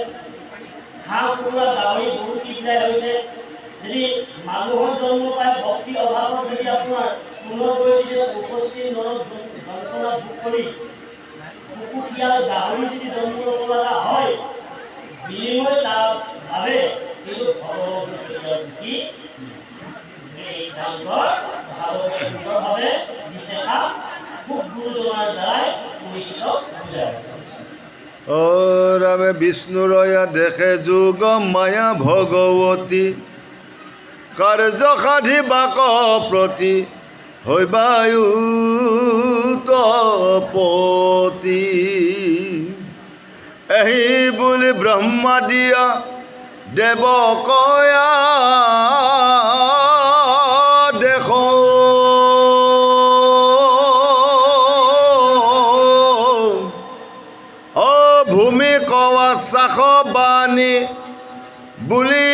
হাঁহ কুকুৰা গাহৰি গৰু কি বিলাই হৈছে যদি মানুহৰ জন্ম পাই ভক্তি অভাৱত যদি আপোনাৰ পুনৰগৈ যদি 64 নৰক যন্ত্ৰণা ভোগ কৰি কুকুৰ গাহৰি যদি জন্ম ল'ব লগা হয় বিনিময় তাৰ ভাৱে কিন্তু ভগৱতী এই ডাঙৰ ভাগৱতে সুন্দৰভাৱে বিশেষা খুব গুৰুজনাৰ দ্বাৰাই পৰিচিত বুজায় ও ৰামে বিষ্ণুৰয়া দেখে যোগ মায়া ভগৱতী কাৰ্য সাধি বাক প্ৰতি হৈবায়ুতপতি এহি বুলি ব্ৰহ্মা দিয়া দেৱ কয়া দেখ অ ভূমি কৱা চাখ বাণী বুলি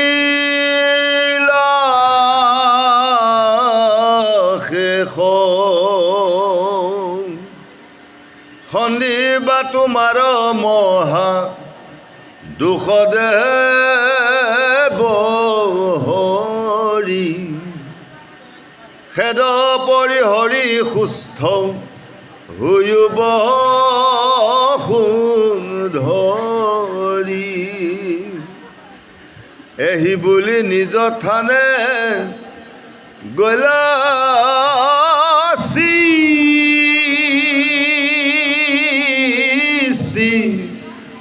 সন্দিবা তোমাৰ মহা দুখ দেৱ হৰি খেদ পৰি হৰি সুস্থ হৈব সুন্ধৰি এহি বুলি নিজ থানে গলা সৃষ্টি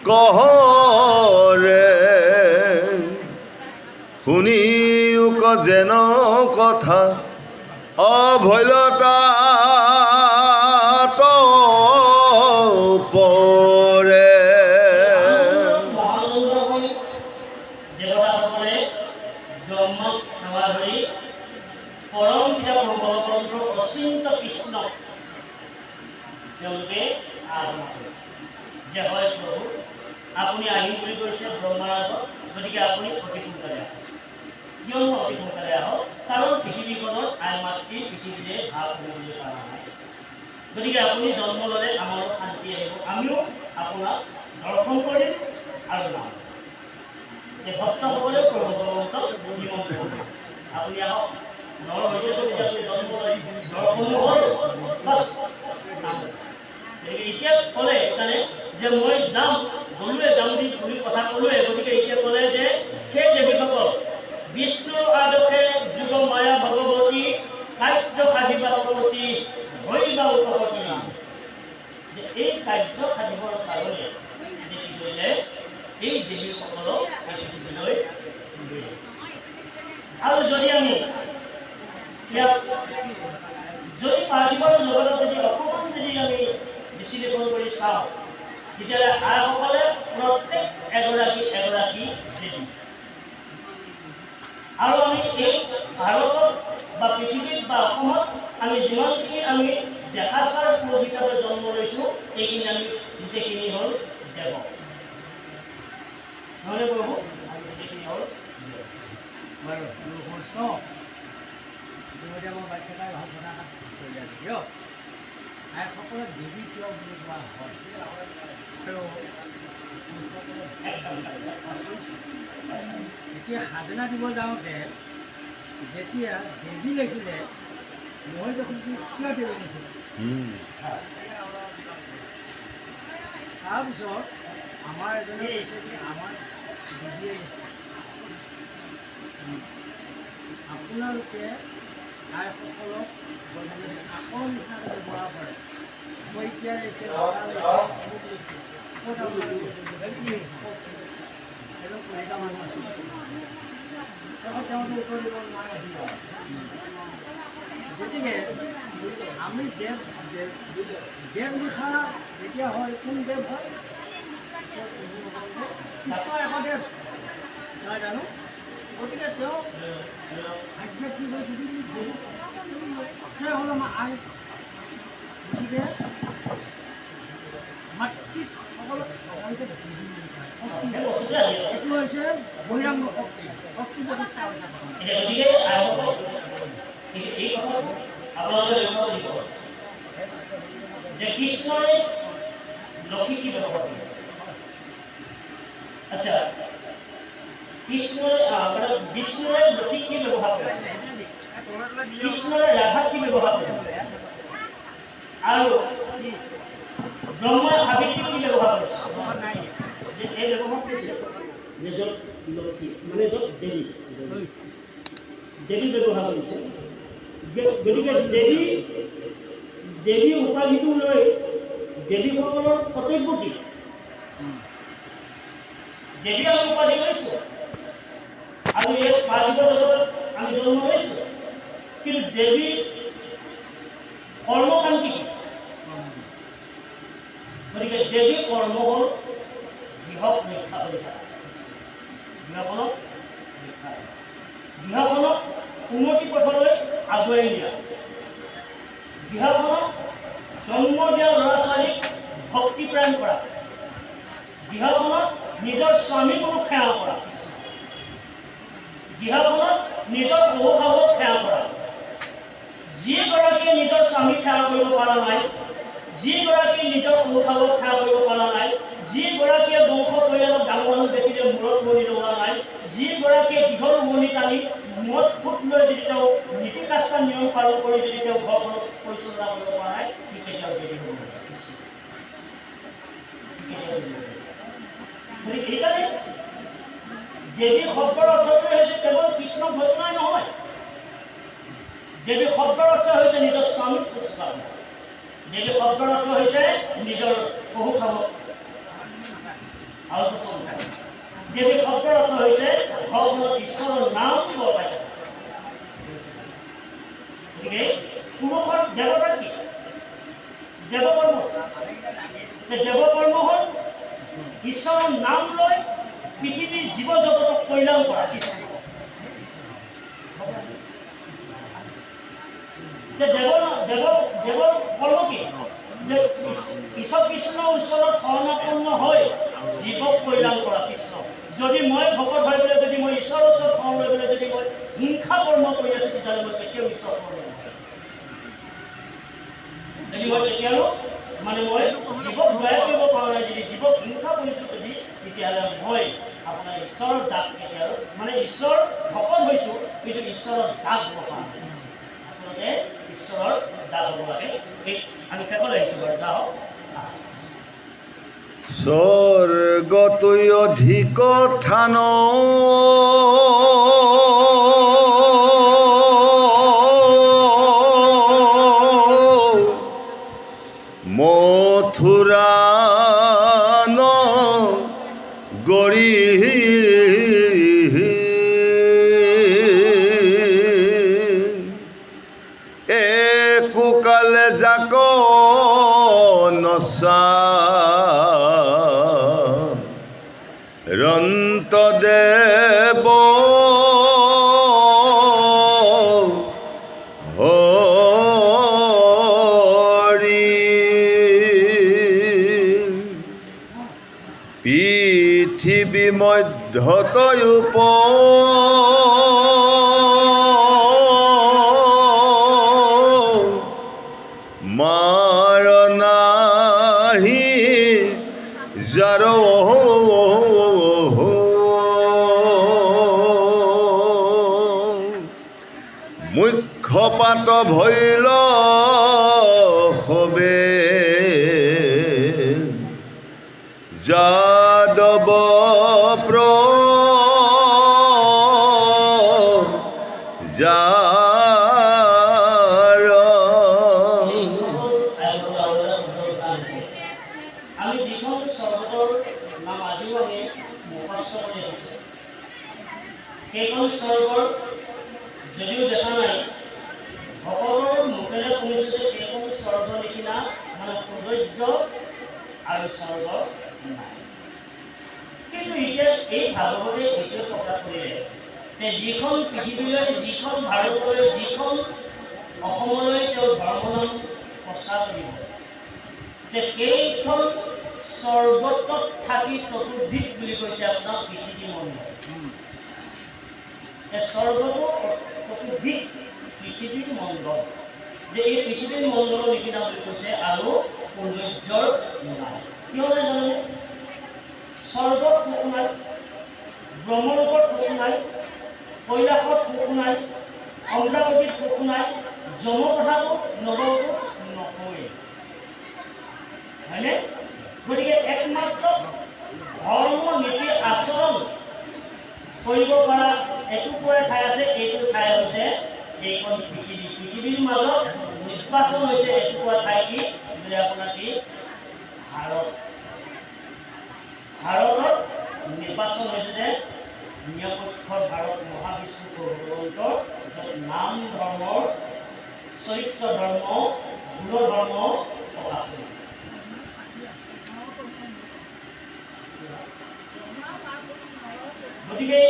কহৰে শুনিও ক যেন কথা অভয়লতা পৰে পৰম পিতা পৰম অচিন্ত কৃষ্ণ তেওঁলোকে আৰাধনা কৰে যে হয় প্ৰভু আপুনি আহিম বুলি কৈছে ব্ৰহ্মাৰ আগত, গতিকে আপুনি অতি সোনকালে আহক। কিয়নো অতি সোনকালে আহক? কাৰণ পৃথিৱীখনত আই মাতৃ পৃথিৱীৰে ভাৱ কৰিবলৈ পৰা নাই, গতিকে আপুনি জন্ম ল'লে আমাৰো শান্তি আহিব, আমিও আপোনাক দৰ্শন কৰিম আৰু নাম এই ভক্তসকলে প্ৰভু ভগৱন্তক নিমন্ত্ৰণ কৰিম, আপুনি আহক। নৰ হৈছে যদি আপুনি জন্ম লৈ দৰ্শনো হ'ল বাছ নাম। গতিকে এতিয়া ক'লে সেইকাৰণে যে মই যাম, গ'লোৱে যাম বুলি কথা ক'লোৱে, গতিকে এতিয়া ক'লে যে সেই দেৱীসকল বিষ্ণু আদৰ্শে যুগ মায়া ভগৱতী কাৰ্য সাধিবা ভগৱতী ভৈবা উপৱতী নাম। যে এই কাৰ্য সাধিবৰ কাৰণে কি কৰিলে এই দেৱীসকলক এই পৃথিৱীলৈ দিলে। আৰু যদি আমি ইয়াত যদি পাৰ্থিৱৰ জগতত যদি অকণমান যদি আমি বিশ্লেষণ কৰি চাওঁ, তেতিয়াহ'লে আইসকলে প্ৰত্যেক এগৰাকী এগৰাকী দেৱী। আৰু আমি এই ভাৰতত বা পৃথিৱীত বা অসমত আমি যিমানখিনি আমি দেখাচাৰ পুৰুষ হিচাপে জন্ম লৈছোঁ, এইখিনি আমি গোটেইখিনি হ'ল দেৱ। নহয়নে প্ৰভু? আমি গোটেইখিনি হ'ল আইসকলক দেৱী কিয় বুলি কোৱা হয় আৰু এতিয়া সাধনা দিব যাওঁতে যেতিয়া দেৱী লিখিলে মই দেখোন কিয় দেৱী লিখিলে, তাৰপিছত আমাৰ এজনে কৈছে কি আমাৰ দেৱীয়ে আপোনালোকে আইসকলক আকৌ নিচিনাকৈ ব্যৱহাৰ কৰে। মই এতিয়া মানুহ আছিল তেওঁতো উত্তৰ দিব নোৱাৰে। গতিকে আমি দেৱ লিখা যেতিয়া হয় কোন দেৱ হয়? কৃষ্ণ একদেৱ নহয় জানো? গতিকে তেওঁ আধ্যাত্মিক সেই হ'ল আমাৰ আই। গতিকে মাতৃসকলক এইটো হৈছে বৈৰাগ্য শক্তি, শক্তি প্ৰতিষ্ঠা হৈছে। গতিকে এই কথা আপোনালোকে লক্ষ্য কৰিব যে কৃষ্ণই লক্ষী কি ব্যৱহাৰ কৰিছে। আচ্ছা, বিষ্ণুৰে লক্ষী কি ব্যৱহাৰ কৰিছে, কৃষ্ণৰে ৰাধা কি ব্যৱহাৰ কৰিছে, আৰু ব্ৰহ্মাৰ সাবিত্ৰী কি ব্যৱহাৰ কৰিছে। যে এই ব্যৱহাৰ কৰিছে নিজৰ লক্ষী মানে য'ত দেৱী ব্যৱহাৰ কৰিছে। গতিকে দেৱী উপাধিটো লৈ দেৱীসকলৰ কৰ্তব্য কি? দেৱী আমি উপাধি লৈছোঁ আৰু এই পাৰ্থিৱ জগতত আমি জন্ম লৈছোঁ, কিন্তু দেৱী কৰ্মকান্তি কি? গতিকে দেৱী কৰ্ম হ'ল গৃহক ৰক্ষা কৰি থকা, গৃহখনক ৰক্ষা কৰা, গৃহখনক উন্নতি পথলৈ আগুৱাই নিয়া, গৃহখনক জন্ম দিয়া ল'ৰা ছোৱালীক ভক্তি প্ৰদান কৰা, গৃহখনত নিজৰ স্বামীকো সেৱা কৰা, গৃহখনত নিজৰ শহুশাহুক সেৱা কৰা। যিগৰাকীয়ে নিজৰ স্বামীক সেৱা কৰিব পৰা নাই, যিগৰাকীয়ে নিজৰ শহুশাহুক সেৱা কৰিব পৰা নাই, যিগৰাকীয়ে বংশ পৰিয়ালক ডাঙৰ মানুহ দেখিলে মূৰত মণি লগোৱা নাই, যিগৰাকীয়ে দীঘল উমনি টানি মদ ফুট লৈ যদি তেওঁ নীতি কাজটা নিয়ম পালন কৰি যদি তেওঁ ঘৰখনত পৰিচালনা কৰিব পৰা নাই সি কেতিয়াও দেৱী হ'ব নোৱাৰে গতিকে এইকাৰণে দেৱী শব্দৰ অৰ্থটো হৈছে কেৱল কৃষ্ণ ভজনাই নহয় দেৱী শব্দৰ অৰ্থ হৈছে নিজৰ স্বামীক শুশ্ৰূষা কৰা দেৱী শব্দৰ অৰ্থ হৈছে নিজৰ পশু খাবক আৰু পচন্দ থাকে দেৱী শব্দৰ অৰ্থ হৈছে ঘৰখনত ঈশ্বৰৰ নাম লগাই থাকে গতিকে পুৰুষৰ দেৱতাৰ কি দেৱকৰ্ম দেৱকৰ্ম হ'ল ঈশ্বৰৰ নাম লৈ পৃথিৱীৰ জীৱ জগতক কল্যাণ কৰা কৃষ্ণ দেৱৰ কৰ্ম কি যে ঈশ্বৰ কৃষ্ণৰ ওচৰত শৰণাপন্ন হৈ জীৱক কল্যাণ কৰা কৃষ্ণ যদি মই ভকত হৈ পেলাই যদি মই ঈশ্বৰৰ ওচৰত শৰণ লৈ পেলাই যদি মই হিংসা কৰ্ম কৰি আছোঁ তেতিয়াহ'লে মই কেতিয়াও ঈশ্বৰৰ শৰণ যদি মই তেতিয়াও মানে মই জীৱক দয়া কৰিব পৰা নাই যদি জীৱক হিংসা কৰিছোঁ যদি তেতিয়াহ'লে মই আপোনাৰ ঈশ্বৰৰ দাগ কেতিয়াও মানে ঈশ্বৰৰ ভকত হৈছোঁ কিন্তু ঈশ্বৰৰ দাগ হ'ব পৰা নাই আচলতে ঈশ্বৰৰ দাগ হ'ব লাগে এই আমি শেষলৈ আহিছোঁ বাৰু যাওক স্বৰ্গতৈ অধিক থান মথুৰা গৰি একোকালে যাক নচা ৰন্ত দেৱ হৰি পৃথিৱী মধ্যতই মাৰ নাহি যাৰ মুখ্যপাত ভৈল সবে যাদৱ আমি যিখন স্বৰ্গৰ নাম আজিও আমি মুখস্থ কৰি আহিছোঁ সেইখন স্বৰ্গৰ যদিও দেখা নাই ভকতৰ মুখেৰে শুনিছোঁ যে সেইখন স্বৰ্গ নিচিনা মানে সৌন্দৰ্য আৰু স্বৰ্গ নাই কিন্তু এতিয়া এই ভাগৱতে এইটোৱে প্ৰকাশ কৰিলে যে যিখন পৃথিৱীলৈ যিখন ভাৰতলৈ যিখন অসমলৈ তেওঁ ধৰ্মনাম প্ৰচাৰ কৰিব যে সেইখন স্বৰ্গত থাকি চতুৰ্দিশ বুলি কৈছে আপোনাৰ পৃথিৱী মণ্ডল স্বৰ্গটো চতুৰ্দিশ পৃথিৱীৰ মণ্ডল যে এই পৃথিৱীৰ মণ্ডলৰ নিচিনা বুলি কৈছে আৰু সৌন্দৰ্যৰ নাই কিয় নাই জানেনে স্বৰ্গত সুখ নাই ব্ৰহ্মলোকত সুখ নাই কৈলাসত সুখ নাই অমৰাৱতীত সুখ নাই যম কথাটো নগৰটো নকয় হয়নে গতিকে একমাত্ৰ ধৰ্ম নীতি আচৰণ কৰিব পৰা এটুকুৰা ঠাই আছে এইটো ঠাই হৈছে এইখন পৃথিৱীৰ মাজত নিৰ্বাচন হৈছে এটুকুৰা ঠাই কি বুলি আপোনাৰ কি ভাৰতত নিৰ্বাচন হৈছে যে নিৰপেক্ষ ভাৰত মহাবিষ্ণু ভগৱন্তৰ নাম ধৰ্মৰ চৰিত্ৰ ধৰ্ম গুণ ধৰ্ম প্ৰকাশ কৰিব গতিকে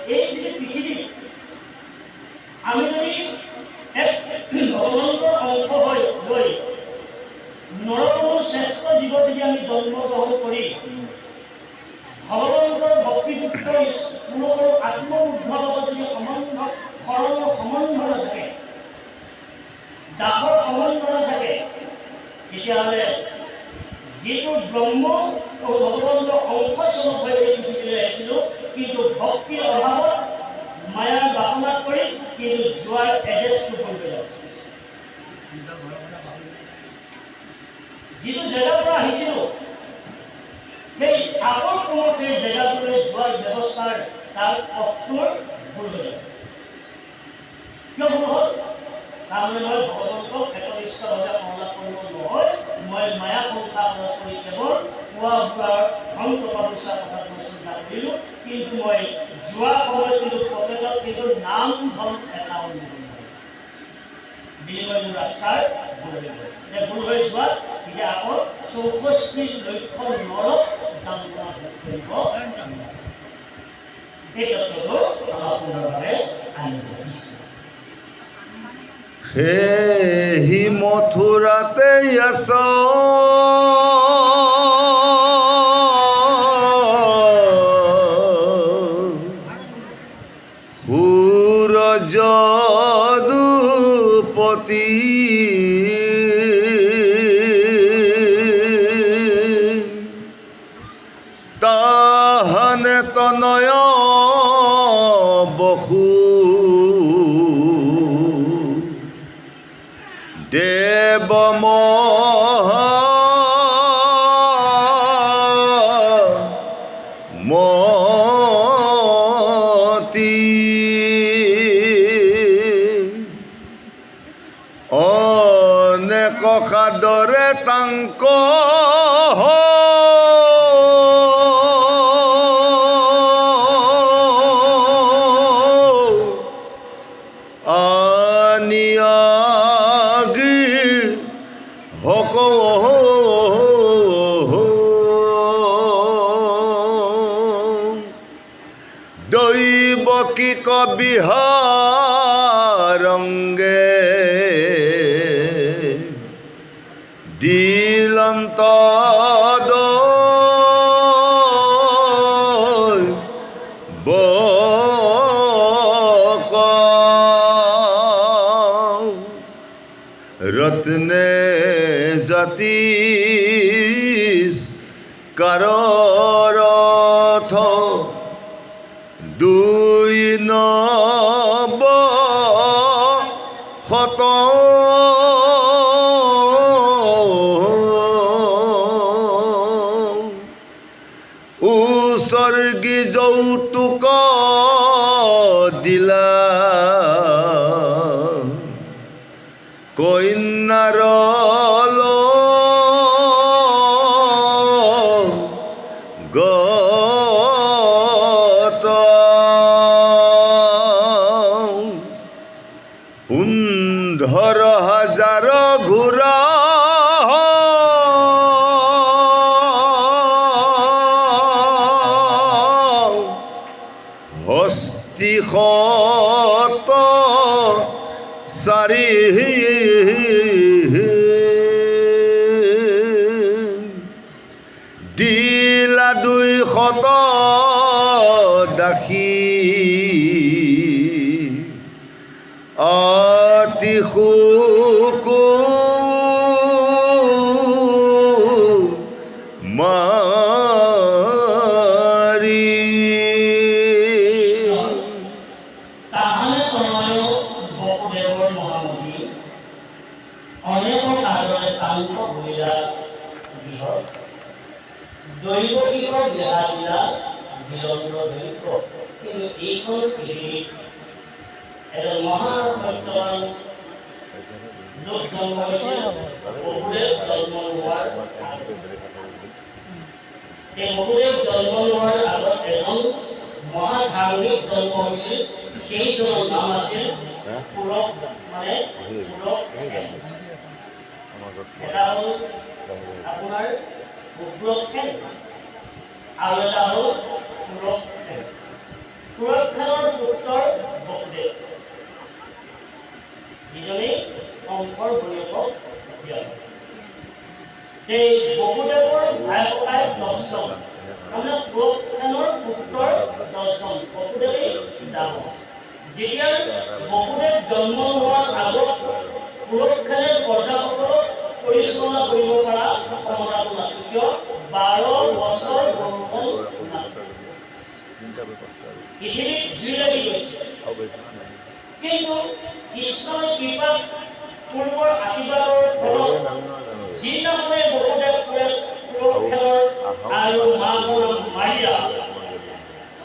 এই যে পৃথিৱী আমি যদি ভগৱন্তৰ অংশ হৈ লৈ নৰকমৰ শ্ৰেষ্ঠ জীৱ যদি আমি জন্মগ্ৰহণ কৰি ভগৱন্তৰ ভক্তিযুক্ত পুৰুষৰ আত্মউদ্ধৰ লগত যদি শৰণৰ সম্বন্ধ নাথাকে দাসৰ সম্বন্ধ নাথাকে তেতিয়াহ'লে যিটো ব্ৰহ্ম ভগৱন্তৰ অংশ স্বৰূপ হৈ পৃথিৱীলৈ আহিছিলোঁ কিন্তু ভক্তিৰ অভাৱত মায়াৰ বাসনাত কৰি কিন্তু যোৱাৰ এড্ৰেছটো ভুল হৈ যাব। যিটো জেগাৰ পৰা আহিছিলোঁ সেই আগৰ কোনো সেই জেগাটোলৈ যোৱাৰ ব্যৱস্থাৰ তাৰ পথটোৰ ভুল হৈ যাব। কিয় ভুল হ'ল? তাৰমানে মই ভগৱন্তক একনিষ্ঠভাৱে অনুলাপ কৰিব নহয়, মই মায়া সংখ্যা প্ৰয়োগ কৰি কেৱল খোৱা বোৱাৰ ধন টকা পইচাৰ কথাটো চিন্তা কৰিলোঁ, কিন্তু মই যোৱা সময়ত কিন্তু পকেটত কিন্তু নাম ধন এটাও বিনিময় মোৰ ৰাস্তাৰ ভুল হৈ গ'ল। ভুল হৈ যোৱাত এতিয়া আকৌ 64 লক্ষ নৰক যান্ত্ৰণা ভোগ কৰিব। এই তত্ত্বটো আমাৰ পুনৰভাৱে আনিব দিছে। সেই মথুৰাতে আছ যদুপতি তাহানে তনয় বসু দেৱ মতি অনেক সাদৰে তাংক দৈবকীক বিহাৰংগে দিলন্ত ৰত্নে জাতিস কাৰৰথ দুই নব শত উৎসৰ্গী যৌতুক দিলা কন্যাৰ গত 15,000 ঘোঁৰা হস্তি শত 4 দিলা 200 দাসী অতি সুকু মাৰি তাহানে তনয় বসুদেৱৰ মহামতি অনেক আদৰে তাংক ভৰিলা গৃহ দৈবকীক দেহা দিলা বিলম্ব দৈব। কিন্তু এইখন পৃথিৱীত এজন মহাসত্যৱান লোক জন্ম হৈছিল বহুদেৱ জন্ম লোৱাৰ এই বহুদেৱ জন্ম লোৱাৰ আগত এজন মহাধাৰ্মিক জন্ম হৈছিল। সেইজনৰ নাম আছিল পুৰক, মানে পুৰক। এটা হ'ল আপোনাৰ উগ্ৰসেন আৰু এটা হ'ল পুৰকসেন। পুৰকসেনৰ পুত্ৰ বসুদেৱ, যিজনী কংসৰ ভনীয়েকক বিয়া হ'ল। এই বসুদেৱৰ ভাই ককাই 10 জন, তাৰমানে পুৰকসেনৰ পুত্ৰৰ 10 জন, বসুদেৱেই ডাঙৰ। যেতিয়া বসুদেৱ জন্ম হোৱাৰ আগত পুৰকসেনে প্ৰজাসকলক পৰিচালনা কৰিব পৰা ক্ষমতাটো নাছিল। কিয়? 12 বছৰ বৰষুণ নাছিল, পৃথিৱীত জুই লাগি গৈছে। কিন্তু কৃষ্ণৰ কৃপাত পূৰ্বৰ আশীৰ্বাদৰ ফলত যিদিনাখনে বসুদেৱ কুৰুক্ষেত্ৰৰ আৰু মাকৰ মাৰিয়া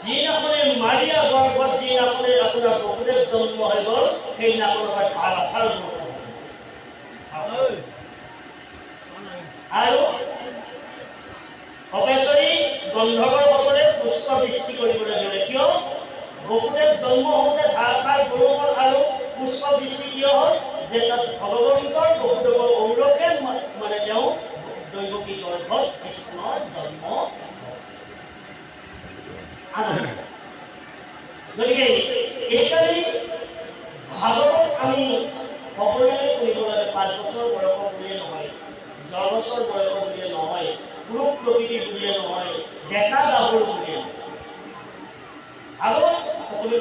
যিদিনাখনে মাৰিয়া গৰ্ভত যিদিনাখনে আপোনাৰ বসুদেৱ জন্ম হৈ গ'ল সেইদিনাখনৰ পৰা ভাল আৰু অপেশ্বৰী গন্ধৰ্বসকলে পুষ্প বৃষ্টি কৰিবলৈ দিলে কিয় বসুদেৱ জন্ম হওঁতে ধাৰাসাৰ বৰষুণ আৰু পুষ্প বৃষ্টি কিয় হ'ল যে তাত ভগৱন্তৰ বসুদেৱৰ ঔৰসে মানে তেওঁ দৈৱকী গৰ্ভত কৃষ্ণৰ জন্ম গতিকে এইকাৰণে ভাগৱত আমি সকলোৱে কৰিব লাগে 5 বছৰ বয়স বুলিয়ে নহয় 10 বছৰ বয়স বুলিয়ে নহয় ৰূপ প্ৰকৃতি বুলিয়ে নহয় ডেকা গাভৰু বুলিয়ে ভাগৱত সকলোৱে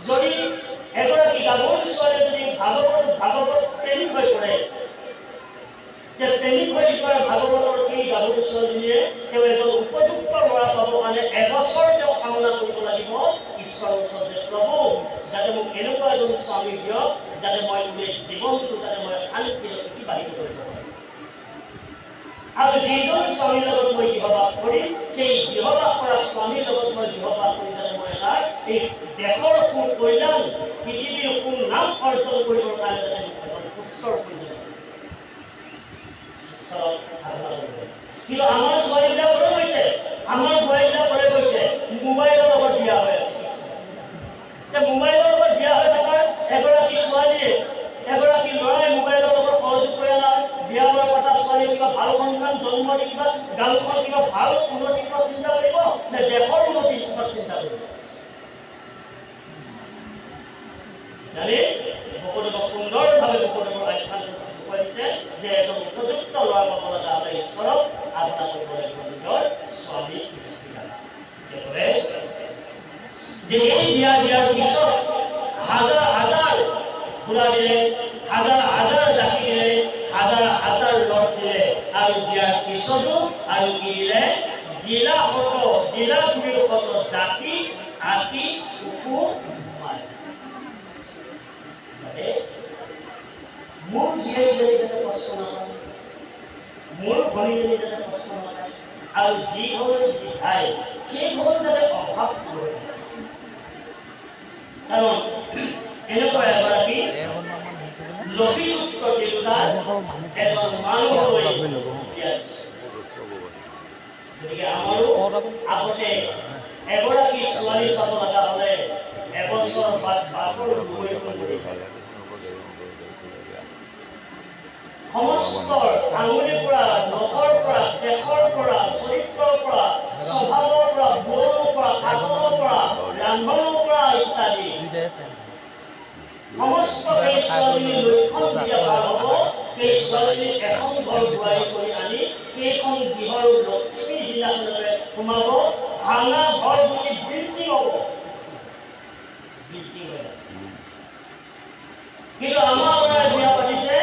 যদি এগৰাকী গাভৰু ছোৱালী যদি ভাগৱত প্ৰেমিক হৈ পৰে যে প্ৰেমিক হৈ পৰে ভাগৱতৰ এই গাভৰু ছোৱালীয়ে তেওঁ এজন উপযুক্ত ল'ৰা পাবৰ কাৰণে এবছৰ তেওঁ কামনা কৰিব লাগিব ঈশ্বৰৰ ওচৰত যে প্ৰভু যাতে মোক এনেকুৱা এজন স্বামী দিয়ক যাতে মই মোৰ জীৱনটো যাতে মই শান্তিৰে অতিবাহিত কৰিব পাৰোঁ আৰু যিজন স্বামীৰ লগত মই গৃহবাস কৰিম সেই গৃহবাস কৰা স্বামীৰ লগত মই গৃহবাস কৰি যাতে মই তাৰ এই দেশৰ কল্যাণ পৃথিৱীৰ নাম অৰ্জন কৰিবৰ কাৰণে যাতে সুস্থৰ কৰিব কিন্তু আমাৰ ছোৱালীবিলাক পৰে গৈছে আমাৰ বোৱাৰীবিলাক পৰে গৈছে মোবাইলৰ লগত বিয়া হৈ আছে মোবাইলৰ লগত বিয়া হৈ থকাৰ এগৰাকী ছোৱালীয়ে এগৰাকী ল'ৰাই মোবাইলৰ লগত সহযোগ কৰে না বিয়া হোৱা পতা ছোৱালীয়ে কিবা ভাল সন্তান জন্ম দি কিবা গাঁওখন কিবা ভাল উন্নতিৰ কথা চিন্তা কৰিব নে দেশৰ উন্নতিৰ কথা চিন্তা কৰিব জানে বসুদেৱক সুন্দৰভাৱে বসুদেৱৰ আখ্যান কৰিছে যে এজন উপযুক্ত ল'ৰা পাব লগা হ'লে ঈশ্বৰক আৰাধনা কৰিব লাগিব নিজৰ স্বামী যে এই বিয়া দিয়াৰ পিছত হাজাৰ হাজাৰ ফুৰা দিলে হাজাৰ জাতি দিলে হাজাৰ লগ দিলে আৰু দিয়াৰ পিছতো আৰু কি দিলে জিলা গুৰিৰ জাতি আতি মোৰ জীয়াই যাতে কষ্ট নাপায় মোৰ ভনীজনী যাতে কষ্ট নাপায় আৰু যি ঘৰে যি ঠাই সেই ঘৰ যাতে অভাৱ নকৰে কাৰণ এনেকুৱা এগৰাকী লক্ষীযুক্ত দেৱতাৰ এজন মানুহ হৈ গতিকে আমাৰো আগতে এগৰাকী ছোৱালী চাব লগা হ'লে এবছৰ বাপৰ সমস্ত আঙুলিৰ পৰা নখৰ পৰা দেশৰ পৰা চৰিত্ৰৰ পৰা স্বভাৱৰ পৰা বৰণৰ পৰা আগৰ পৰা ৰান্ধনৰ পৰা ইত্যাদি সমস্ত সেই ছোৱালীৰ লক্ষণ যেতিয়া ভাল হ'ব সেই ছোৱালীৰ এখন ঘৰ বোৱাৰী কৰি আনি সেইখন গৃহৰ লক্ষ্মী জিলাখনলৈ সোমাব ভাঙা ঘৰ বুলি বৃদ্ধি হ'ব কিন্তু আমাৰ পৰা বিয়া পাতিছে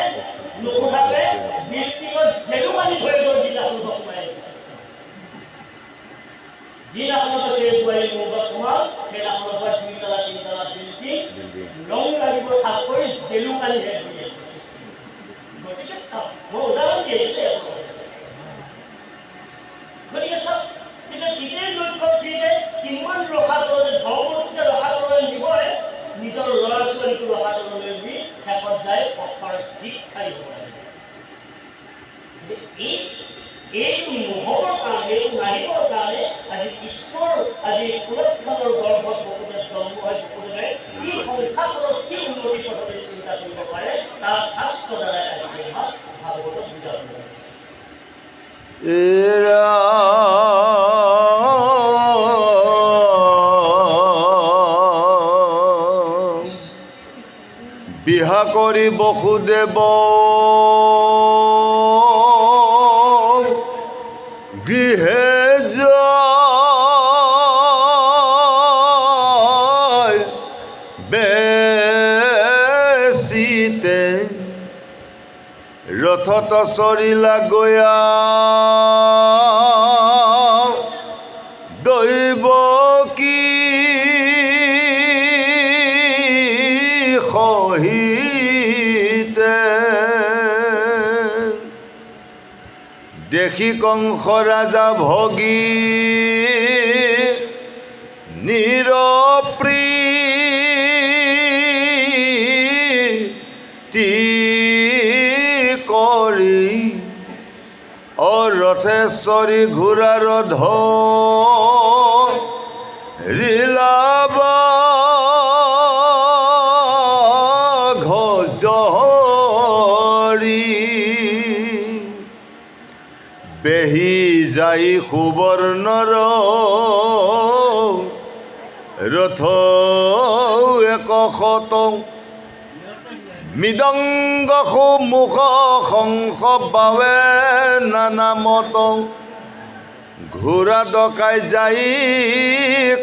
নুসুধাকে ব্যক্তিগত জেলু পানী ধৰি গ'ল জিলাখনত সোমাই জিলাখনত সেই বোৱাৰী মুখত সোমাল সেইদিনাখনৰ পৰা 2 তলা 3 তলা বিল্ডিং ৰং লাগিব ঠাক কৰি জেলু পানী হে দিয়ে গতিকে চাওক মই উদাহৰণ দিছে গতিকে চাওক এতিয়া ইটেই লক্ষ্য দিলে কিমান ৰখা তলতে ধৰ্মটোকে ৰখা তললৈ নিবই নিজৰ ল'ৰা ছোৱালীকো ৰখা তললৈ দি শেষত যায় পথাৰ দীক্ষাই হ'ব এইটো নহ'বৰ কাৰণে এইটো নাহিবৰ কাৰণে আজি কৃষ্ণৰ আজি কুৰুক্ষেত্ৰৰ গৰ্ভত বসুদেৱ জন্ম হয় বসুদেৱে কি সংসাৰত কি উন্নতি পথলৈ চিন্তা কৰিব পাৰে তাৰ শাস্ত্ৰ দ্বাৰাই আজি আমাক ভাগৱতত বুজাব বিহা কৰি বসুদেৱ গৃহে যায় বেচিতে ৰথত চৰিলা গয়া দৈৱকী দেখি কংস ৰাজা ভগী নিৰপ্ৰীতি কৰি ৰথেশ্বৰী ঘোঁৰাৰ জহৰী বেহি যাই সুবৰ্ণৰ ৰথ একশত মৃদংগ সুমুখ শংখ বাৱে নানামত ঘোঁৰা ডকাই যাই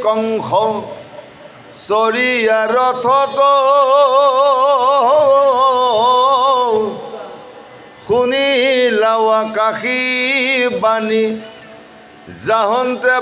কংস চৰিয়া ৰথত শুনিলাও আকাশী বাণী যাহন্তে